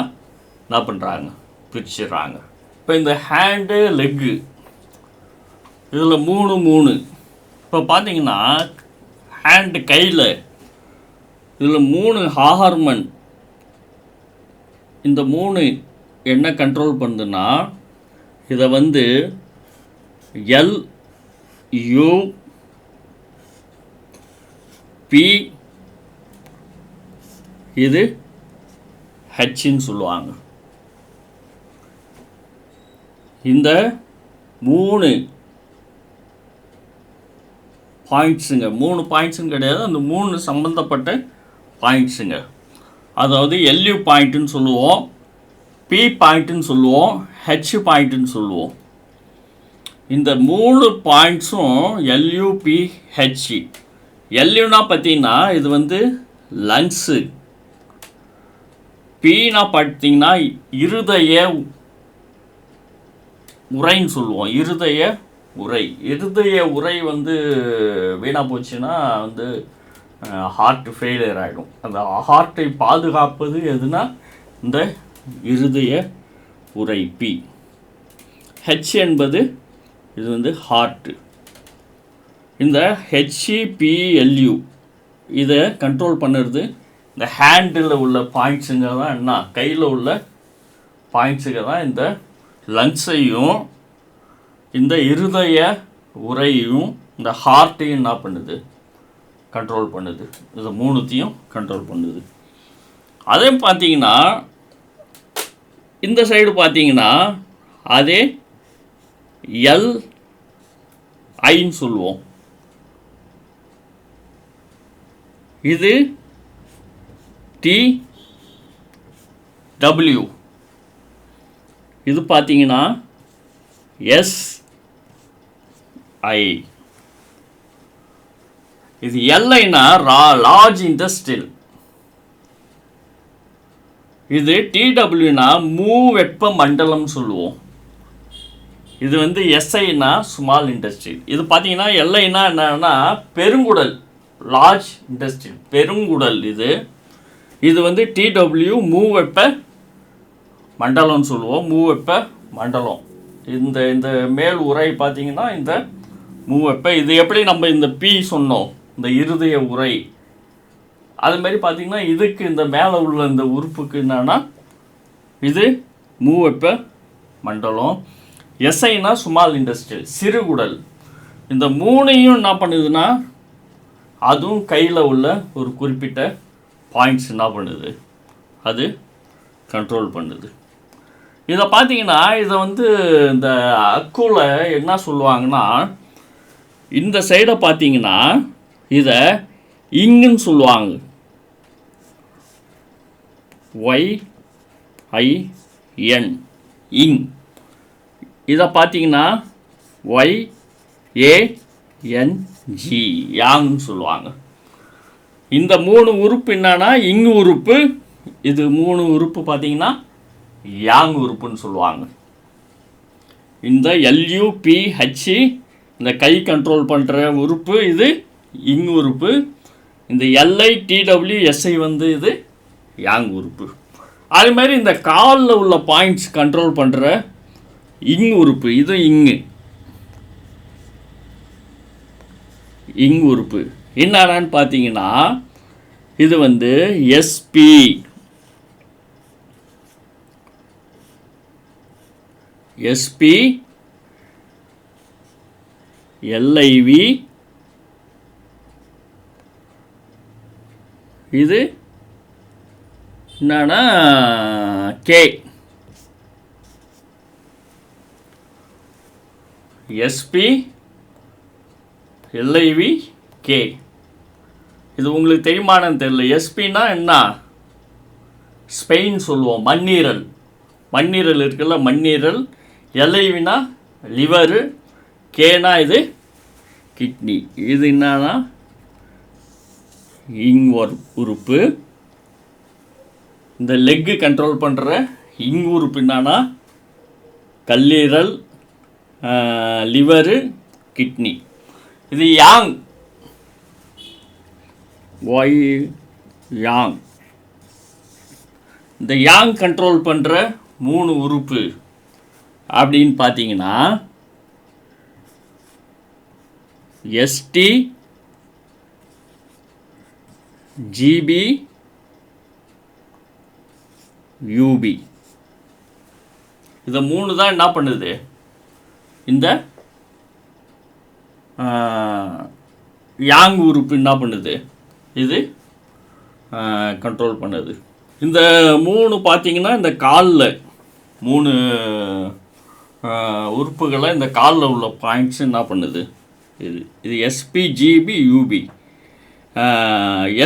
என்ன பண்ணுறாங்க, பிரிச்சிடுறாங்க. இப்போ இந்த ஹேண்டு லெக்கு இதில் 3 3. இப்போ பார்த்தீங்கன்னா ஹேண்டு கையில் இதில் 3 ஹார்மோன். இந்த 3 என்ன கண்ட்ரோல் பண்ணுதுன்னா இதை LUP இது ஹெச்ன்னு சொல்லுவாங்க. இந்த 3 பாயிண்ட்ஸுங்க, 3 பாயிண்ட்ஸுன்னு கிடையாது, அந்த 3 சம்மந்தப்பட்ட பாயிண்ட்ஸுங்க. அதாவது LU பாயிண்ட்டுன்னு சொல்லுவோம், P பாயிண்ட்டுன்னு சொல்லுவோம், H பாயிண்ட்டுன்னு சொல்லுவோம். இந்த 3 பாயிண்ட்ஸும் LUPH. LUனா பார்த்தீங்கன்னா இது லங்ஸு. Pனா பார்த்தீங்கன்னா இருதய உரைன்னு சொல்லுவோம். இருதய உரை வீணாக போச்சுன்னா ஹார்ட் ஃபெயிலியர் ஆகிடும். அந்த ஹார்ட்டை பாதுகாப்பது எதுனா இந்த இருதய உரை P. H என்பது இது ஹார்ட்டு. இந்த HPLU இதை கண்ட்ரோல் பண்ணுறது இந்த ஹேண்டில் உள்ள பாயிண்ட்ஸுங்க தான். என்ன கையில் உள்ள பாயிண்ட்ஸுங்க தான் இந்த லங்ஸையும் இந்த இருதய உரையும் இந்த ஹார்ட்டையும் என்ன பண்ணுது, கண்ட்ரோல் பண்ணுது. இது 3த்தையும் கண்ட்ரோல் பண்ணுது. அதே பார்த்தீங்கன்னா இந்த சைடு பார்த்தீங்கன்னா அதே LIன்னு சொல்லுவோம். இது TW. இது பார்த்தீங்கன்னா SI. இது LIனா லார்ஜ் இண்டஸ்ட்ரியல். இது TWனா வெப்ப மண்டலம் சொல்லுவோம். இது SIனா ஸ்மால் இண்டஸ்ட்ரியல். இது பார்த்தீங்கன்னா LIனா என்னன்னா பெருங்குடல், லார்ஜ் இண்டஸ்ட்ரியல் பெருங்குடல். இது TW வெப்ப மண்டலம்னு சொல்லுவோம், வெப்ப மண்டலம். இந்த இந்த மேல் உறை பார்த்தீங்கன்னா இந்த மூவெப்ப. இது எப்படி நம்ம இந்த பி சொன்னோம், இந்த இருதய உறை, அதுமாரி பார்த்தீங்கன்னா இதுக்கு இந்த மேலே உள்ள இந்த உறுப்புக்கு என்னன்னா இது மூவெப்ப மண்டலம். எஸ்ஐனா ஸ்மால் இண்டஸ்ட்ரியல், சிறுகுடல். இந்த மூணையும் என்ன பண்ணுதுன்னா அதுவும் கையில் உள்ள ஒரு குறிப்பிட்ட பாயிண்ட்ஸ் என்ன பண்ணுது, அது கண்ட்ரோல் பண்ணுது. இதை பார்த்தீங்கன்னா இதை வந்து இந்த அக்குல என்ன சொல்லுவாங்கன்னா, இந்த சைடை பார்த்தீங்கன்னா இதை இங்குன்னு சொல்லுவாங்க. YIN இங். இதை பார்த்தீங்கன்னா YANG யாங்னு சொல்லுவாங்க. இந்த 3 உறுப்பு என்னன்னா இங்கு உறுப்பு, இது 3 உறுப்பு பார்த்தீங்கன்னா யாங் உறுப்புன்னு சொல்லுவாங்க. இந்த LUPH இந்த கை கண்ட்ரோல் பண்ணுற உறுப்பு இது இங் உறுப்பு. இந்த LITWSI வந்து இது யாங் உறுப்பு. அதே மாதிரி இந்த காலில் உள்ள பாயிண்ட்ஸ் கண்ட்ரோல் பண்ணுற இங் உறுப்பு இது இங் உறுப்பு என்னடான்னு பார்த்தீங்கன்னா இது வந்து SP, LIV, இது என்னன்னா K, SP, LIV, K. இது உங்களுக்கு தெரியுமானு தெரியல. எஸ்பின்னா என்ன, ஸ்பெயின் சொல்லுவோம், மண்ணீரல். மண்ணீரல் இருக்குல்ல, மண்ணீரல். LIVனா லிவரு, கேனா இது கிட்னி. இது என்னன்னா இங் உறுப்பு. இந்த லெக்கு கண்ட்ரோல் பண்ணுற இங் உறுப்பு என்னன்னா கல்லீரல், லிவரு, கிட்னி. இது யாங், யாங். இந்த யாங் கண்ட்ரோல் பண்ணுற 3 உறுப்பு அப்படின்னு பார்த்தீங்கன்னா ST, GB, UB. இதை 3 தான் என்ன பண்ணுது, இந்த யாங் உறுப்பு என்ன பண்ணுது, இது கண்ட்ரோல் பண்ணுது. இந்த 3 பார்த்தீங்கன்னா இந்த காலில் 3 உறுப்புகளை இந்த காலில் உள்ள பாயிண்ட்ஸ் என்ன பண்ணுது, இது SP, GB, UB.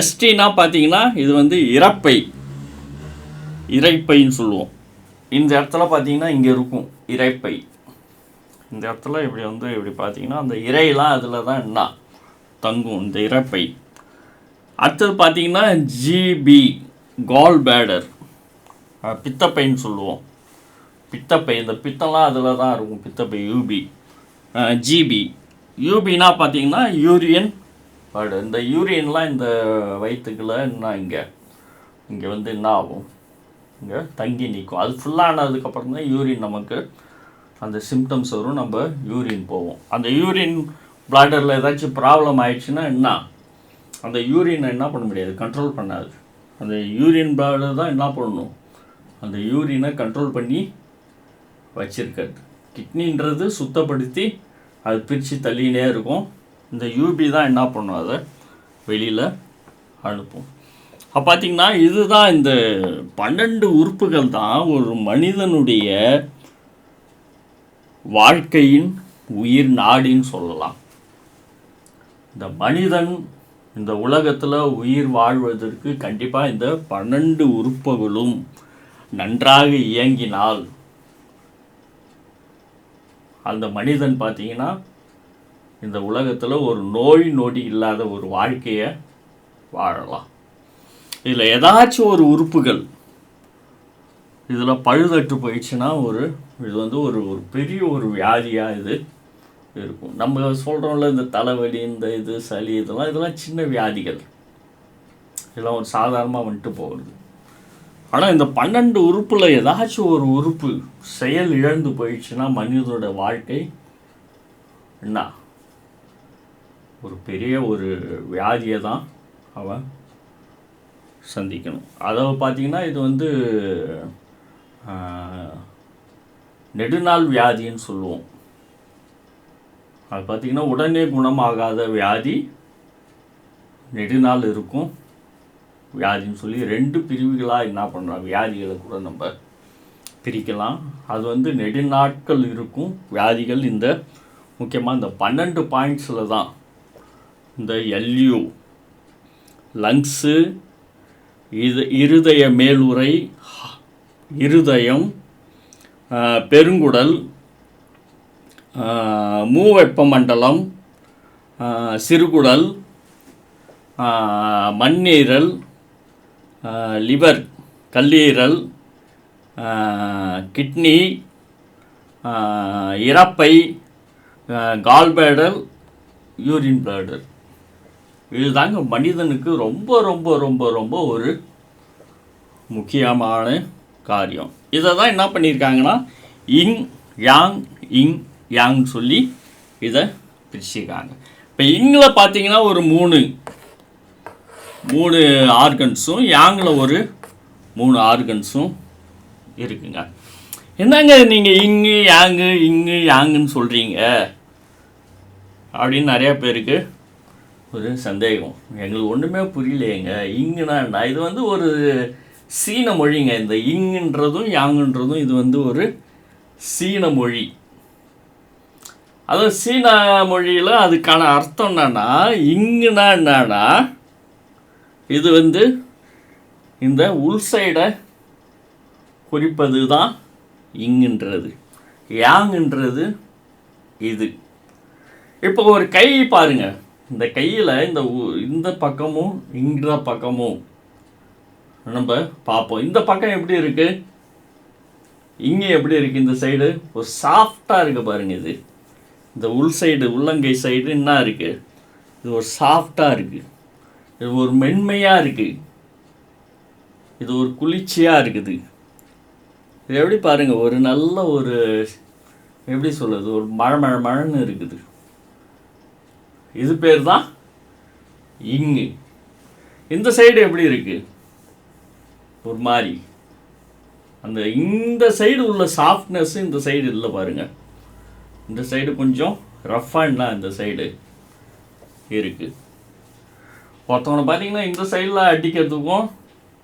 STனா பார்த்தீங்கன்னா இது வந்து இரைப்பைன்னு சொல்லுவோம். இந்த இடத்துல பார்த்தீங்கன்னா இங்கே இருக்கும் இரைப்பை. இந்த இடத்துல இப்படி வந்து இப்படி பார்த்தீங்கன்னா அந்த இறையெல்லாம் அதில் தான் என்ன தங்கும், இந்த இரைப்பை. அடுத்தது பார்த்தீங்கன்னா GB, கால் பேடர், பித்தப்பைன்னு சொல்லுவோம். பித்தப்பை, இந்த பித்தம்லாம் அதில் தான் இருக்கும், பித்தப்பை. UB, GB. UBனா பார்த்தீங்கன்னா யூரியன் பேடு. இந்த யூரியன்லாம் இந்த வயிற்றுக்குள்ள என்ன இங்கே வந்து என்ன ஆகும், இங்கே தங்கி நிற்கும். அது ஃபுல்லானதுக்கப்புறம் தான் யூரின் நமக்கு அந்த சிம்டம்ஸ் வரும், நம்ம யூரின் போவோம். அந்த யூரின் பிளாடரில் ஏதாச்சும் ப்ராப்ளம் ஆயிடுச்சுன்னா என்ன, அந்த யூரினை என்ன பண்ண முடியாது, கண்ட்ரோல் பண்ணாது. அந்த யூரின் பிளாடர் தான் என்ன பண்ணணும், அந்த யூரினை கண்ட்ரோல் பண்ணி வச்சிருக்கிறது. கிட்னின்றது சுத்தப்படுத்தி அது பிரித்து தள்ளினே இருக்கும். இந்த UB தான் என்ன பண்ணும், அதை வெளியில் அனுப்பும். அப்போ பார்த்திங்கன்னா இதுதான் இந்த 12 உறுப்புகள் தான் ஒரு மனிதனுடைய வாழ்க்கையின் உயிர் நாடின்னு சொல்லலாம். இந்த மனிதன் இந்த உலகத்தில் உயிர் வாழ்வதற்கு கண்டிப்பாக இந்த 12 உறுப்புகளும் நன்றாக இயங்கினால் அந்த மனிதன் பார்த்திங்கன்னா இந்த உலகத்தில் ஒரு நோய் நொடி இல்லாத ஒரு வாழ்க்கையை வாழலாம். இதில் ஏதாச்சும் ஒரு உறுப்புகள் இதில் பழுதற்று போயிடுச்சுன்னா இது வந்து ஒரு பெரிய ஒரு வியாதியாக இது இருக்கும். நம்ம சொல்கிறோம்ல, இந்த தலைவலி, இந்த இது சளி, இதெல்லாம் சின்ன வியாதிகள், இதெல்லாம் ஒரு சாதாரணமாக வந்துட்டு போகிறது. ஆனால் இந்த 12 உறுப்பில் ஏதாச்சும் ஒரு உறுப்பு செயல் இழந்து போயிடுச்சுன்னா மனிதனோட வாழ்க்கை என்ன ஒரு பெரிய ஒரு வியாதியை தான் அவன் சந்திக்கணும். அதை பார்த்திங்கன்னா இது வந்து நெடுநாள் வியாதின்னு சொல்லுவோம். அது பார்த்திங்கன்னா உடனே குணமாகாத வியாதி, நெடுநாள் இருக்கும் வியாதின்னு சொல்லி 2 பிரிவுகளாக என்ன பண்ணுறோம், வியாதிகளை கூட நம்ம பிரிக்கலாம். அது வந்து நெடுநாட்கள் இருக்கும் வியாதிகள். இந்த முக்கியமாக இந்த 12 பாயிண்ட்ஸில் தான் இந்த எல்யூ, லங்ஸு, இருதய மேலுறை, இருதயம், பெருங்குடல், மூவெப்பமண்டலம், சிறுகுடல், மண்ணீரல், லிவர் கல்லீரல், கிட்னி, இறப்பை, கால்பேடல், யூரின் பிளாடர். இதுதாங்க மனிதனுக்கு ரொம்ப ரொம்ப ரொம்ப ரொம்ப ஒரு முக்கியமான காரியம். இதை தான் என்ன பண்ணியிருக்காங்கன்னா இங் யாங்னு சொல்லி இதை பிரிச்சுருக்காங்க. இப்போ இங்கில் பார்த்தீங்கன்னா ஒரு மூணு ஆர்கன்ஸும், யாங்கில் ஒரு 3 ஆர்கன்ஸும் இருக்குங்க. என்னங்க நீங்கள் இங்கு யாங்குன்னு சொல்கிறீங்க அப்படின்னு நிறையா பேருக்கு ஒரு சந்தேகம். எங்களுக்கு ஒன்றுமே புரியலையேங்க, இங்குனா என்ன? இது வந்து ஒரு சீன மொழிங்க. இந்த இங்குன்றதும் யாங்குன்றதும் இது வந்து ஒரு சீன மொழி. அதுவும் சீன மொழியில் அதுக்கான அர்த்தம் என்னன்னா, இங்குனா என்னன்னா இது வந்து இந்த உள் சைடை குறிப்பது தான் இங்குன்றது, யாங்குன்றது இது. இப்போ ஒரு கை பாருங்க, இந்த கையில் இந்த பக்கமும் இந்த பக்கமும் நம்ம பார்ப்போம். இந்த பக்கம் எப்படி இருக்கு, இங்கே எப்படி இருக்கு, இந்த சைடு ஒரு சாஃப்டாக இருக்கு பாருங்க. இது இந்த உள் சைடு, உள்ளங்கை சைடு என்ன இருக்கு, இது ஒரு சாஃப்டாக இருக்கு, இது ஒரு மென்மையாக இருக்கு, இது ஒரு குளிர்ச்சியாக இருக்குது. இது எப்படி பாருங்க, ஒரு நல்ல ஒரு எப்படி சொல்கிறது, ஒரு மழைன்னு இருக்குது. இது பேர் தான் இங்கு. இந்த சைடு எப்படி இருக்கு, ஒரு மாதிரி இந்த சைடு உள்ள சாஃப்ட்னஸ் இந்த சைடு இல்லை பாருங்க. இந்த சைடு கொஞ்சம் ரஃப்பாக இந்த சைடு இருக்கு. ஒருத்தவனை பார்த்தீங்கன்னா இந்த சைடில் அடிக்கிறதுக்கும்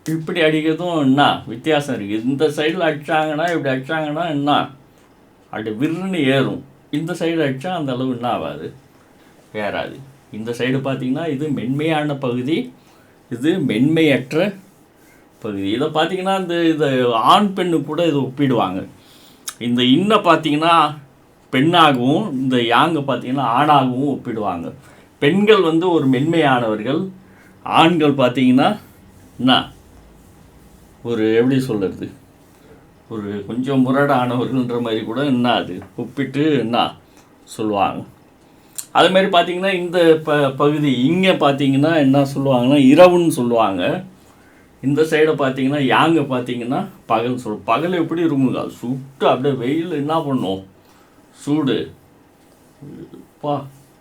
இப்படி அடிக்கிறதும் என்ன வித்தியாசம் இருக்குது. இந்த சைடில் அடித்தாங்கன்னா இப்படி அடித்தாங்கன்னா என்ன அப்படி விருன்னு ஏறும். இந்த சைடு அடித்தா அந்த அளவு என்ன ஆகாது, ஏறாது. இந்த சைடு பார்த்திங்கன்னா இது மென்மையான பகுதி, இது மென்மையற்ற பகுதி. இதை பார்த்திங்கன்னா இதை ஆண் பெண்ணு கூட இதை ஒப்பிடுவாங்க. இந்த இன்னை பார்த்திங்கன்னா பெண்ணாகவும், இந்த யாங்கை பார்த்திங்கன்னா ஆணாகவும் ஒப்பிடுவாங்க. பெண்கள் வந்து ஒரு மென்மையானவர்கள், ஆண்கள் பார்த்திங்கன்னா என்ன ஒரு எப்படி சொல்கிறது, ஒரு கொஞ்சம் முரடானவர்கள்ன்ற மாதிரி கூட என்ன அது ஒப்பிட்டு என்ன சொல்லுவாங்க. அதுமாரி பார்த்திங்கன்னா இந்த பகுதி இங்கே பார்த்திங்கன்னா என்ன சொல்லுவாங்கன்னா இரவுன்னு சொல்லுவாங்க. இந்த சைடை பார்த்திங்கன்னா யாங்க பார்த்திங்கன்னா பகல் பகல் எப்படி இருக்குங்க, சுட்டு அப்படியே வெயில் என்ன பண்ணும், சூடு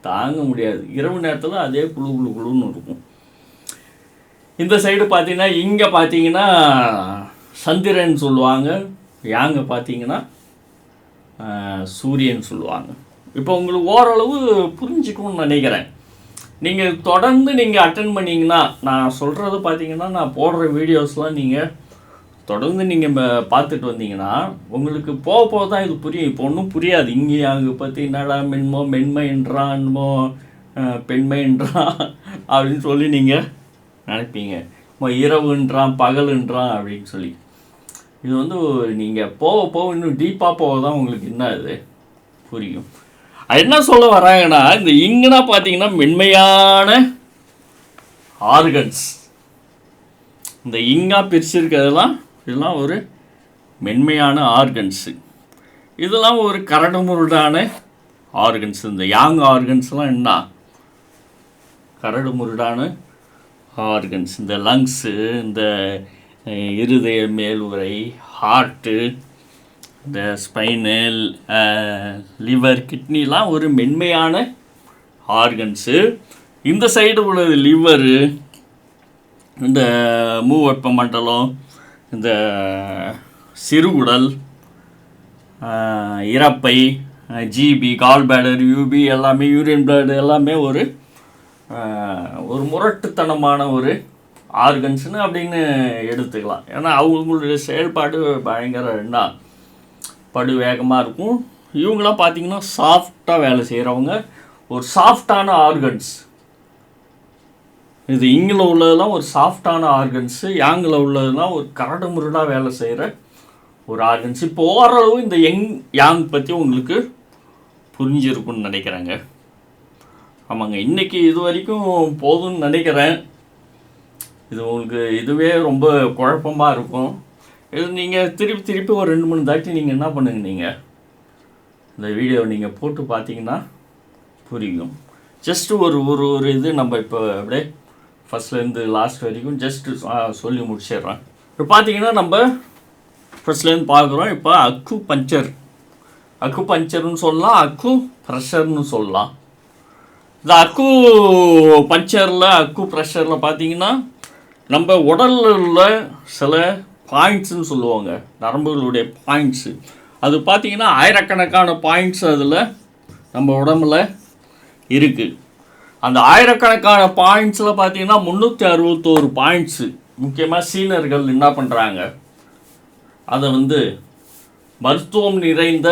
தாங்க முடியாது. இரவு நேரத்தில் அதே குழுன்னு இருக்கும். இந்த சைடு பார்த்தீங்கன்னா இங்கே பார்த்தீங்கன்னா சந்திரன் சொல்லுவாங்க, யாங்க பார்த்தீங்கன்னா சூரியன் சொல்லுவாங்க. இப்போ உங்களுக்கு ஓரளவு புரிஞ்சுக்கணும்னு நினைக்கிறேன். நீங்கள் தொடர்ந்து நீங்கள் அட்டென்ட் பண்ணிங்கன்னா, நான் சொல்கிறது பார்த்தீங்கன்னா நான் போடுற வீடியோஸ்லாம் நீங்கள் தொடர்ந்து நீங்கள் பார்த்துட்டு வந்தீங்கன்னா உங்களுக்கு போக போக தான் இது புரியும். இப்போ ஒன்றும் புரியாது. இங்கே அங்கே பற்றி என்னடா மென்மைன்றான், என்னமோ பெண்மைன்றான் அப்படின்னு சொல்லி நீங்கள் நினைப்பீங்க. இரவுன்றான், பகலுன்றான் அப்படின்னு சொல்லி. இது வந்து நீங்கள் போக போக இன்னும் டீப்பாக போக தான் உங்களுக்கு என்ன இது புரியும். அது என்ன சொல்ல வராங்கன்னா, இந்த இங்குனா பார்த்தீங்கன்னா மென்மையான ஆர்கன்ஸ். இந்த இங்கா பிரிச்சிருக்கிறதுலாம் இதெல்லாம் ஒரு மென்மையான ஆர்கன்ஸு. இதெல்லாம் ஒரு கரடுமுரடான ஆர்கன்ஸ். இந்த யாங் ஆர்கன்ஸ்லாம் என்ன கரடுமுரடான ஆர்கன்ஸ். இந்த லங்ஸு, இந்த இருதய மேலுறை, ஹார்ட்டு, இந்த ஸ்பைனல், லிவர், கிட்னிலாம் ஒரு மென்மையான ஆர்கன்ஸு. இந்த சைடு உள்ளது லிவரு, இந்த மூவெப்ப மண்டலம், இந்த சிறுகுடல், இறப்பை, ஜிபி, கால்பேடர், யூபி எல்லாமே, யூரின் பிளட் எல்லாமே ஒரு முரட்டுத்தனமான ஒரு ஆர்கன்ஸ்னு அப்படின்னு எடுத்துக்கலாம். ஏன்னா அவங்களுடைய செயல்பாடு பயங்கர படு வேகமாக இருக்கும். இவங்களாம் பார்த்திங்கன்னா சாஃப்டாக வேலை செய்கிறவங்க, ஒரு சாஃப்டான ஆர்கன்ஸ். இது இங்கில் உள்ளதெல்லாம் ஒரு சாஃப்டான ஆர்கன்ஸு, யாங்கில் உள்ளதுலாம் ஒரு கரடு முரடாக வேலை செய்கிற ஒரு ஆர்கன்ஸ். இப்போ ஓரளவு இந்த யாங் பற்றி உங்களுக்கு புரிஞ்சிருக்குன்னு நினைக்கிறேங்க. ஆமாங்க, இன்றைக்கி இது வரைக்கும் போதும்னு நினைக்கிறேன். இது உங்களுக்கு இதுவே ரொம்ப குழப்பமாக இருக்கும். இது நீங்கள் திருப்பி ஒரு 2-3 தாட்டி நீங்கள் என்ன பண்ணுங்க, நீங்கள் இந்த வீடியோவை நீங்கள் போட்டு பார்த்தீங்கன்னா புரியும். ஜஸ்ட்டு ஒரு இது நம்ம இப்போ அப்படியே ஃபஸ்ட்லேருந்து லாஸ்ட் வரைக்கும் ஜஸ்ட்டு சொல்லி முடிச்சிடுறேன். இப்போ பார்த்தீங்கன்னா நம்ம ஃபஸ்ட்லேருந்து பார்க்குறோம். இப்போ அக்கு பஞ்சர்னு சொல்லலாம், அக்கு ப்ரெஷர்னு சொல்லலாம். இந்த அக்கு ப்ரெஷரில் பார்த்தீங்கன்னா நம்ம உடலில் உள்ள சில பாயிண்ட்ஸுன்னு சொல்லுவாங்க, நரம்புகளுடைய பாயிண்ட்ஸு. அது பார்த்திங்கன்னா ஆயிரக்கணக்கான பாயிண்ட்ஸ் அதில் நம்ம உடம்புல இருக்குது. அந்த ஆயிரக்கணக்கான பாயிண்ட்ஸில் பார்த்திங்கன்னா 361 பாயிண்ட்ஸு. முக்கியமாக சீனர்கள் என்ன பண்ணுறாங்க, அதை மருத்துவம் நிறைந்த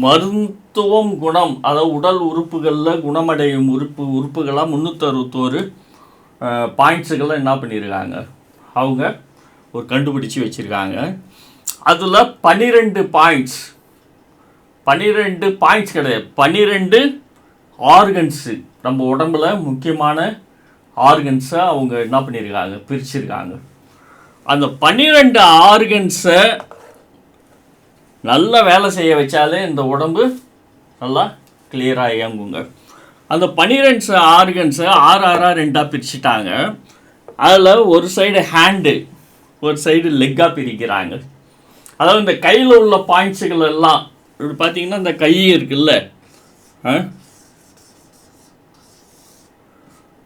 மருத்துவம் குணம், அதாவது உடல் உறுப்புகளில் குணமடையும் உறுப்புகளாக 361 பாயிண்ட்ஸுகளை என்ன பண்ணியிருக்காங்க, அவங்க ஒரு கண்டுபிடிச்சி வச்சுருக்காங்க. அதில் 12 பாயிண்ட்ஸ் கிடையாது, 12 ஆர்கன்ஸு நம்ம உடம்புல முக்கியமான ஆர்கன்ஸை அவங்க என்ன பண்ணியிருக்காங்க, பிரிச்சிருக்காங்க. அந்த 12 ஆர்கன்ஸை நல்லா வேலை செய்ய வச்சாலே இந்த உடம்பு நல்லா கிளியராக இயங்குங்க. அந்த 12 ஆர்கன்ஸை 6 2 பிரிச்சுட்டாங்க. அதில் ஒரு சைடு ஹேண்டு, ஒரு சைடு லெக்காக பிரிக்கிறாங்க. அதாவது இந்த கையில் உள்ள பாயிண்ட்ஸுகள் எல்லாம் இப்படி பார்த்தீங்கன்னா இந்த கை இருக்குல்ல,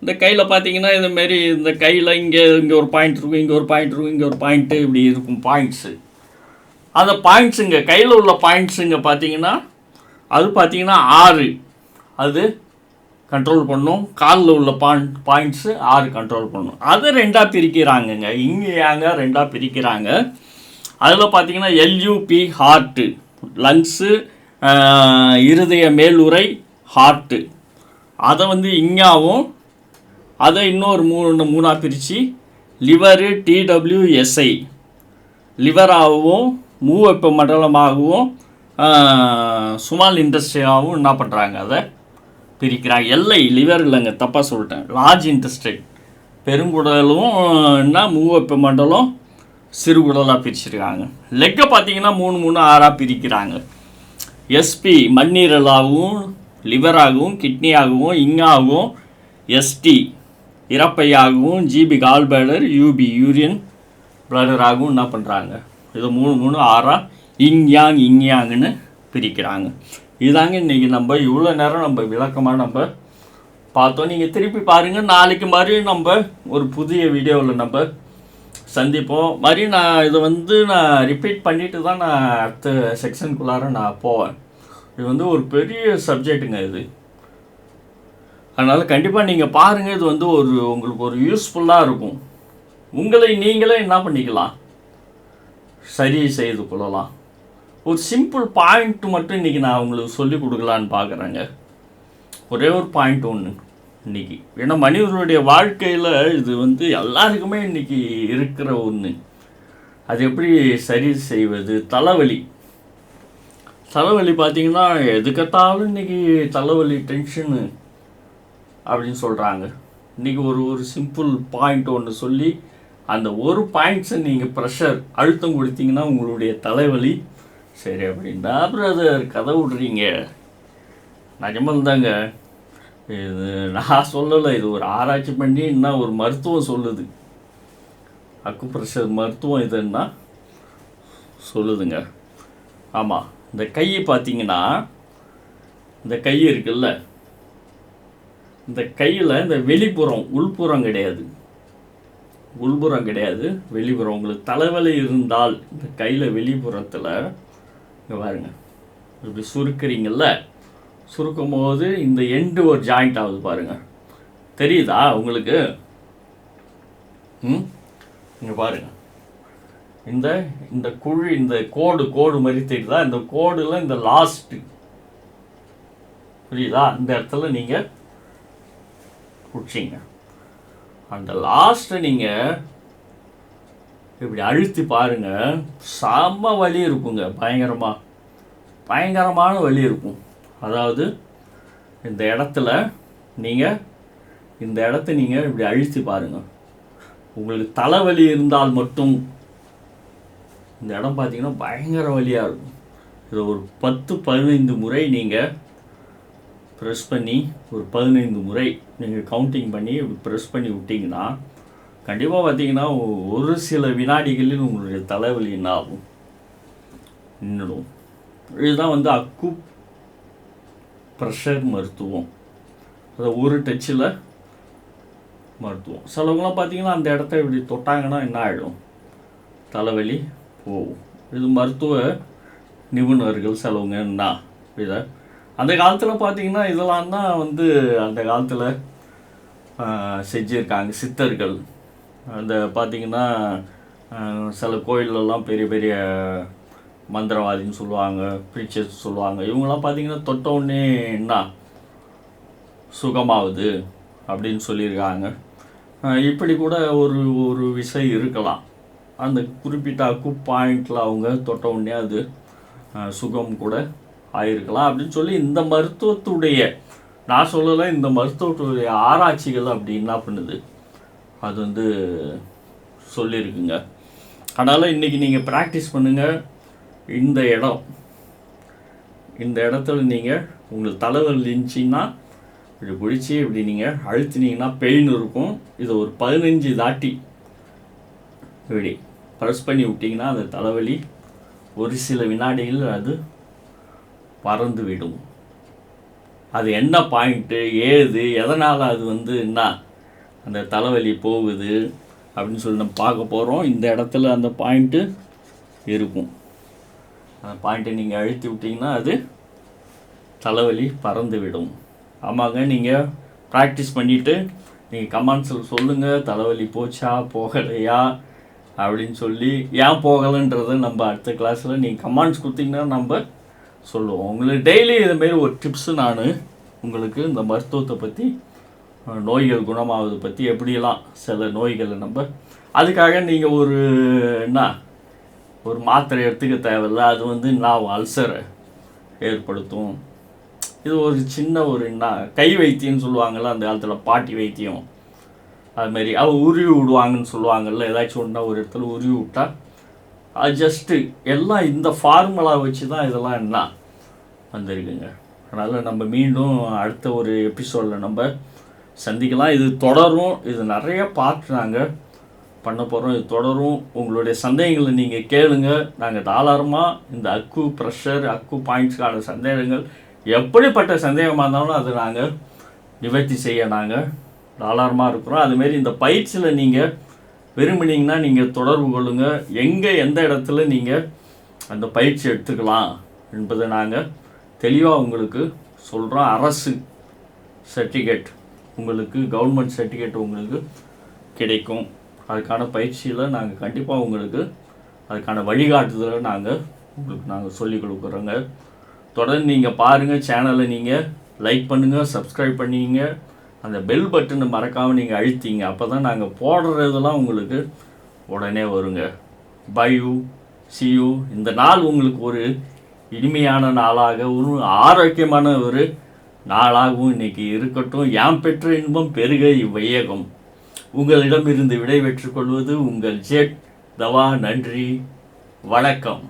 இந்த கையில் பார்த்தீங்கன்னா இதுமாரி இந்த கையில் இங்கே ஒரு பாயிண்ட் இருக்கும், இங்கே ஒரு பாயிண்ட் இருக்கும், இங்கே ஒரு பாயிண்ட்டு, இப்படி இருக்கும் பாயிண்ட்ஸு. அந்த பாயிண்ட்ஸுங்க கையில் உள்ள பாயிண்ட்ஸுங்க பார்த்தீங்கன்னா அது பார்த்தீங்கன்னா 6 அது கண்ட்ரோல் பண்ணும். காலில் உள்ள பாயிண்ட்ஸு 6 கண்ட்ரோல் பண்ணும். அதை 2 பிரிக்கிறாங்கங்க, இங்கே யாங்க 2 பிரிக்கிறாங்க. அதில் பார்த்தீங்கன்னா எல்யூபி ஹார்ட்டு, லங்ஸு, இருதய மேலுறை, ஹார்ட்டு, அதை இங்காவும் அதை இன்னொரு 3 பிரித்து லிவரு, டிடபிள்யூஎஸ்ஐ லிவராகவும், மூவெப்ப மண்டலமாகவும், சுமால் இண்டஸ்ட்ரியாகவும் என்ன பண்ணுறாங்க, அதை பிரிக்கிறாங்க. லிவர் இல்லைங்க, தப்பாக சொல்லிட்டேன், லார்ஜ் இன்டெஸ்டைன் பெருங்குடலும் என்ன மூவெப்ப மண்டலம் சிறுகுடலாக பிரிச்சிருக்காங்க. லெக்கை பார்த்தீங்கன்னா 3 6 பிரிக்கிறாங்க. எஸ்பி மண்ணீரலாகவும், லிவராகவும், கிட்னியாகவும், இங்காகவும், எஸ்டி இறப்பையாகவும், ஜிபி கால்பேடர், யூபி யூரியன் பிளடராகவும் என்ன பண்ணுறாங்க, இது 3 6 இங்யாங்குன்னு பிரிக்கிறாங்க. இதுதாங்க இன்றைக்கி நம்ம இவ்வளோ நேரம் நம்ம விளக்கமாக நம்ம பார்த்தோம். நீங்கள் திருப்பி பாருங்கள், நாளைக்கு மறுபடியும் நம்ம ஒரு புதிய வீடியோவில் நம்ம சந்திப்போம். மறுபடியும் நான் இதை நான் ரிப்பீட் பண்ணிவிட்டு தான் நான் அடுத்த செக்ஷனுக்குள்ளார நான் போவேன். இது ஒரு பெரிய சப்ஜெக்ட்டுங்க இது. அதனால் கண்டிப்பாக நீங்கள் பாருங்கள், இது உங்களுக்கு ஒரு யூஸ்ஃபுல்லாக இருக்கும். உங்களை நீங்களே என்ன பண்ணிக்கலாம், சரி செய்து கொள்ளலாம். ஒரு சிம்பிள் பாயிண்ட் மட்டும் இன்றைக்கி நான் உங்களுக்கு சொல்லிக் கொடுக்கலான்னு பார்க்குறேங்க. ஒரே ஒரு பாயிண்ட் ஒன்று இன்றைக்கி. ஏன்னா மனிதர்களுடைய வாழ்க்கையில் இது எல்லாருக்குமே இன்றைக்கி இருக்கிற ஒன்று. அது எப்படி சரி செய்வது? தலைவலி பார்த்திங்கன்னா எதுக்கத்தாலும் இன்றைக்கி தலைவலி, டென்ஷனு அப்படின்னு சொல்கிறாங்க. இன்றைக்கி ஒரு சிம்பிள் பாயிண்ட் ஒன்று சொல்லி அந்த ஒரு பாயிண்ட்ஸை நீங்கள் ப்ரெஷர் அழுத்தம் கொடுத்தீங்கன்னா உங்களுடைய தலைவலி சரி அப்படின்னா பிரதர் கதை விட்றீங்க. நிஜமாக தாங்க, இது நான் சொல்லலை, இது ஒரு ஆராய்ச்சி பண்ணி இன்னும் ஒரு மருத்துவம் சொல்லுது. அக்குப்ரெஷர் மருத்துவம் இதுன்னா சொல்லுதுங்க. ஆமாம், இந்த கை பார்த்தீங்கன்னா, இந்த கை இருக்குல்ல, இந்த கையில் இந்த வெளிப்புறம், உள்புறம் கிடையாது, உள்புறம் கிடையாது, வெளிப்புறம். உங்களுக்கு தலைவலி இருந்தால் இந்த கையில் வெளிப்புறத்தில் இங்கே பாருங்க, இப்படி சுருக்கிறீங்கல்ல, சுருக்கும் போது இந்த எண்டு ஒரு ஜாயிண்ட் ஆகுது பாருங்கள், தெரியுதா உங்களுக்கு? இங்கே பாருங்கள், இந்த இந்த குழி, இந்த கோடு மாதிரி தெரியுதா? இந்த கோடில் இந்த லாஸ்ட்டு புரியுதா? இந்த இடத்துல நீங்கள் பிடிச்சிங்க, அந்த லாஸ்ட்டை நீங்கள் இப்படி அழுத்தி பாருங்கள், செம்ம வலி இருக்குங்க, பயங்கரமான வலி இருக்கும். அதாவது இந்த இடத்துல நீங்கள் இப்படி அழுத்தி பாருங்கள். உங்களுக்கு தலைவலி இருந்தால் மட்டும் இந்த இடம் பார்த்தீங்கன்னா பயங்கர வலியாக இருக்கும். இதை ஒரு 10-15 முறை நீங்கள் ப்ரெஸ் பண்ணி, ஒரு 15 முறை நீங்கள் கவுண்டிங் பண்ணி ப்ரெஸ் பண்ணி விட்டிங்கன்னா கண்டிப்பாக பார்த்தீங்கன்னா ஒரு சில வினாடிகளில் உங்களுடைய தலைவலி என்ன ஆகும், நின்றுடும். இதுதான் வந்து அக்கு ப்ரெஷர் மருத்துவம். அதை ஒரு டச்சில் மருத்துவம். சிலவங்களாம் பார்த்தீங்கன்னா அந்த இடத்த இப்படி தொட்டாங்கன்னா என்ன ஆகிடும், தலைவலி போகும். இது மருத்துவ நிபுணர்கள் சிலவங்க என்ன இதை அந்த காலத்தில் பார்த்தீங்கன்னா இதெல்லாம் தான் வந்து அந்த காலத்தில் செஞ்சுருக்காங்க சித்தர்கள். அந்த பார்த்திங்கன்னா சில கோயிலெல்லாம் பெரிய பெரிய மந்திரவாதின்னு சொல்லுவாங்க, ப்ரீச்சர்ஸ் சொல்லுவாங்க. இவங்களாம் பார்த்திங்கன்னா தொட்ட உடனே என்ன சுகமாகுது அப்படின்னு சொல்லியிருக்காங்க. இப்படி கூட ஒரு விஷயம் இருக்கலாம். அந்த குறிப்பிட்ட அக்கு பாயிண்டில் அவங்க தொட்ட உடனே அது சுகம் கூட ஆயிருக்கலாம் அப்படின்னு சொல்லி இந்த மருத்துவத்துடைய, நான் சொல்லலை, இந்த மருத்துவத்துடைய ஆராய்ச்சிகள் அப்படி என்ன பண்ணுது அது வந்து சொல்லியிருக்குங்க. அதனால் இன்றைக்கி நீங்கள் ப்ராக்டிஸ் பண்ணுங்கள். இந்த இடத்துல நீங்கள் உங்களுக்கு தலைவலி இருந்துச்சின்னா இப்படி பிடிச்சி இப்படி நீங்கள் அழுத்தினீங்கன்னா பெயின் இருக்கும். இதை ஒரு 15 தாட்டி இப்படி ப்ரெஸ் பண்ணி விட்டிங்கன்னா அந்த தலைவலி ஒரு சில வினாடிகள் அது பறந்து விடும். அது என்ன பாயிண்ட்டு, ஏது, எதனால் அது வந்து என்ன அந்த தலைவலி போகுது அப்படின்னு சொல்லி நம்ம பார்க்க போகிறோம். இந்த இடத்துல அந்த பாயிண்ட்டு இருக்கும். அந்த பாயிண்ட்டை நீங்கள் அழுத்தி விட்டிங்கன்னா அது தலைவலி பறந்து விடும். ஆமாங்க, நீங்கள் ப்ராக்டிஸ் பண்ணிவிட்டு நீங்கள் கமெண்ட்ஸில் சொல்லுங்கள், தலைவலி போச்சா போகலையா அப்படின்னு சொல்லி. ஏன் போகலைன்றதை நம்ம அடுத்த கிளாஸில் நீங்கள் கமெண்ட்ஸ் கொடுத்தீங்கன்னா நம்ம சொல்லுவோம். உங்களுக்கு டெய்லி இதுமாரி ஒரு டிப்ஸு நான் உங்களுக்கு இந்த மருத்துவத்தை பற்றி, நோய்கள் குணமாவது பற்றி, எப்படியெல்லாம் சில நோய்களை நம்ம அதுக்காக நீங்கள் ஒரு மாத்திரை எடுத்துக்க தேவையில்லை. அது வந்து நான் அல்சரை ஏற்படுத்தும். இது ஒரு சின்ன கை வைத்தியம்னு சொல்லுவாங்கள்ல அந்த காலத்தில், பாட்டி வைத்தியம். அதுமாரி உருவி விடுவாங்கன்னு சொல்லுவாங்கள்ல, ஏதாச்சும் ஒன்றா ஒரு இடத்துல உருவி விட்டால் அது ஜஸ்ட்டு எல்லாம் இந்த ஃபார்முலா வச்சு தான் இதெல்லாம் என்ன வந்திருக்குங்க. அதனால் நம்ம மீண்டும் அடுத்த ஒரு எபிசோடில் நம்ம சந்திக்கலாம். இது தொடரும். இது நிறைய பார்ட் நாங்கள் பண்ண போகிறோம். இது தொடரும். உங்களுடைய சந்தேகங்களை நீங்கள் கேளுங்க. நாங்கள் தாராளமாக இந்த அக்கு ப்ரெஷர், அக்கு பாயிண்ட்ஸ்க்கான சந்தேகங்கள் எப்படிப்பட்ட சந்தேகமாக இருந்தாலும் அதை நாங்கள் நிவர்த்தி செய்ய நாங்கள் தாராளமாக இருக்கிறோம். அதுமாரி இந்த பயிற்சியில் நீங்கள் விரும்பினீங்கன்னா நீங்கள் தொடர்பு கொள்ளுங்கள். எந்த இடத்துல நீங்கள் அந்த பயிற்சி எடுத்துக்கலாம் என்பதை நாங்கள் தெளிவாக உங்களுக்கு சொல்கிறோம். அரசு சர்டிஃபிகேட் உங்களுக்கு, கவர்மெண்ட் சர்டிஃபிகேட் உங்களுக்கு கிடைக்கும். அதுக்கான பயிற்சியில் நாங்கள் கண்டிப்பாக உங்களுக்கு அதுக்கான வழிகாட்டுதலை நாங்கள் சொல்லிக் கொடுக்குறோங்க. தொடர்ந்து நீங்கள் பாருங்கள். சேனலை நீங்கள் லைக் பண்ணுங்கள், சப்ஸ்கிரைப் பண்ணிங்க, அந்த பெல் பட்டனை மறக்காமல் நீங்கள் அழுத்திங்க. அப்போ தான் நாங்கள் போடுறதெல்லாம் உங்களுக்கு உடனே வருங்க. Bye you, see you. இந்த நாள் உங்களுக்கு ஒரு இனிமையான நாளாக, ஒரு ஆரோக்கியமான ஒரு நாளாகவும் இன்றைக்கி இருக்கட்டும். யாம் பெற்ற இன்பம் பெருக இவ்வையகம். உங்களிடமிருந்து விடை பெற்றுக் கொள்வது உங்கள் ஜெட் தவா. நன்றி, வணக்கம்.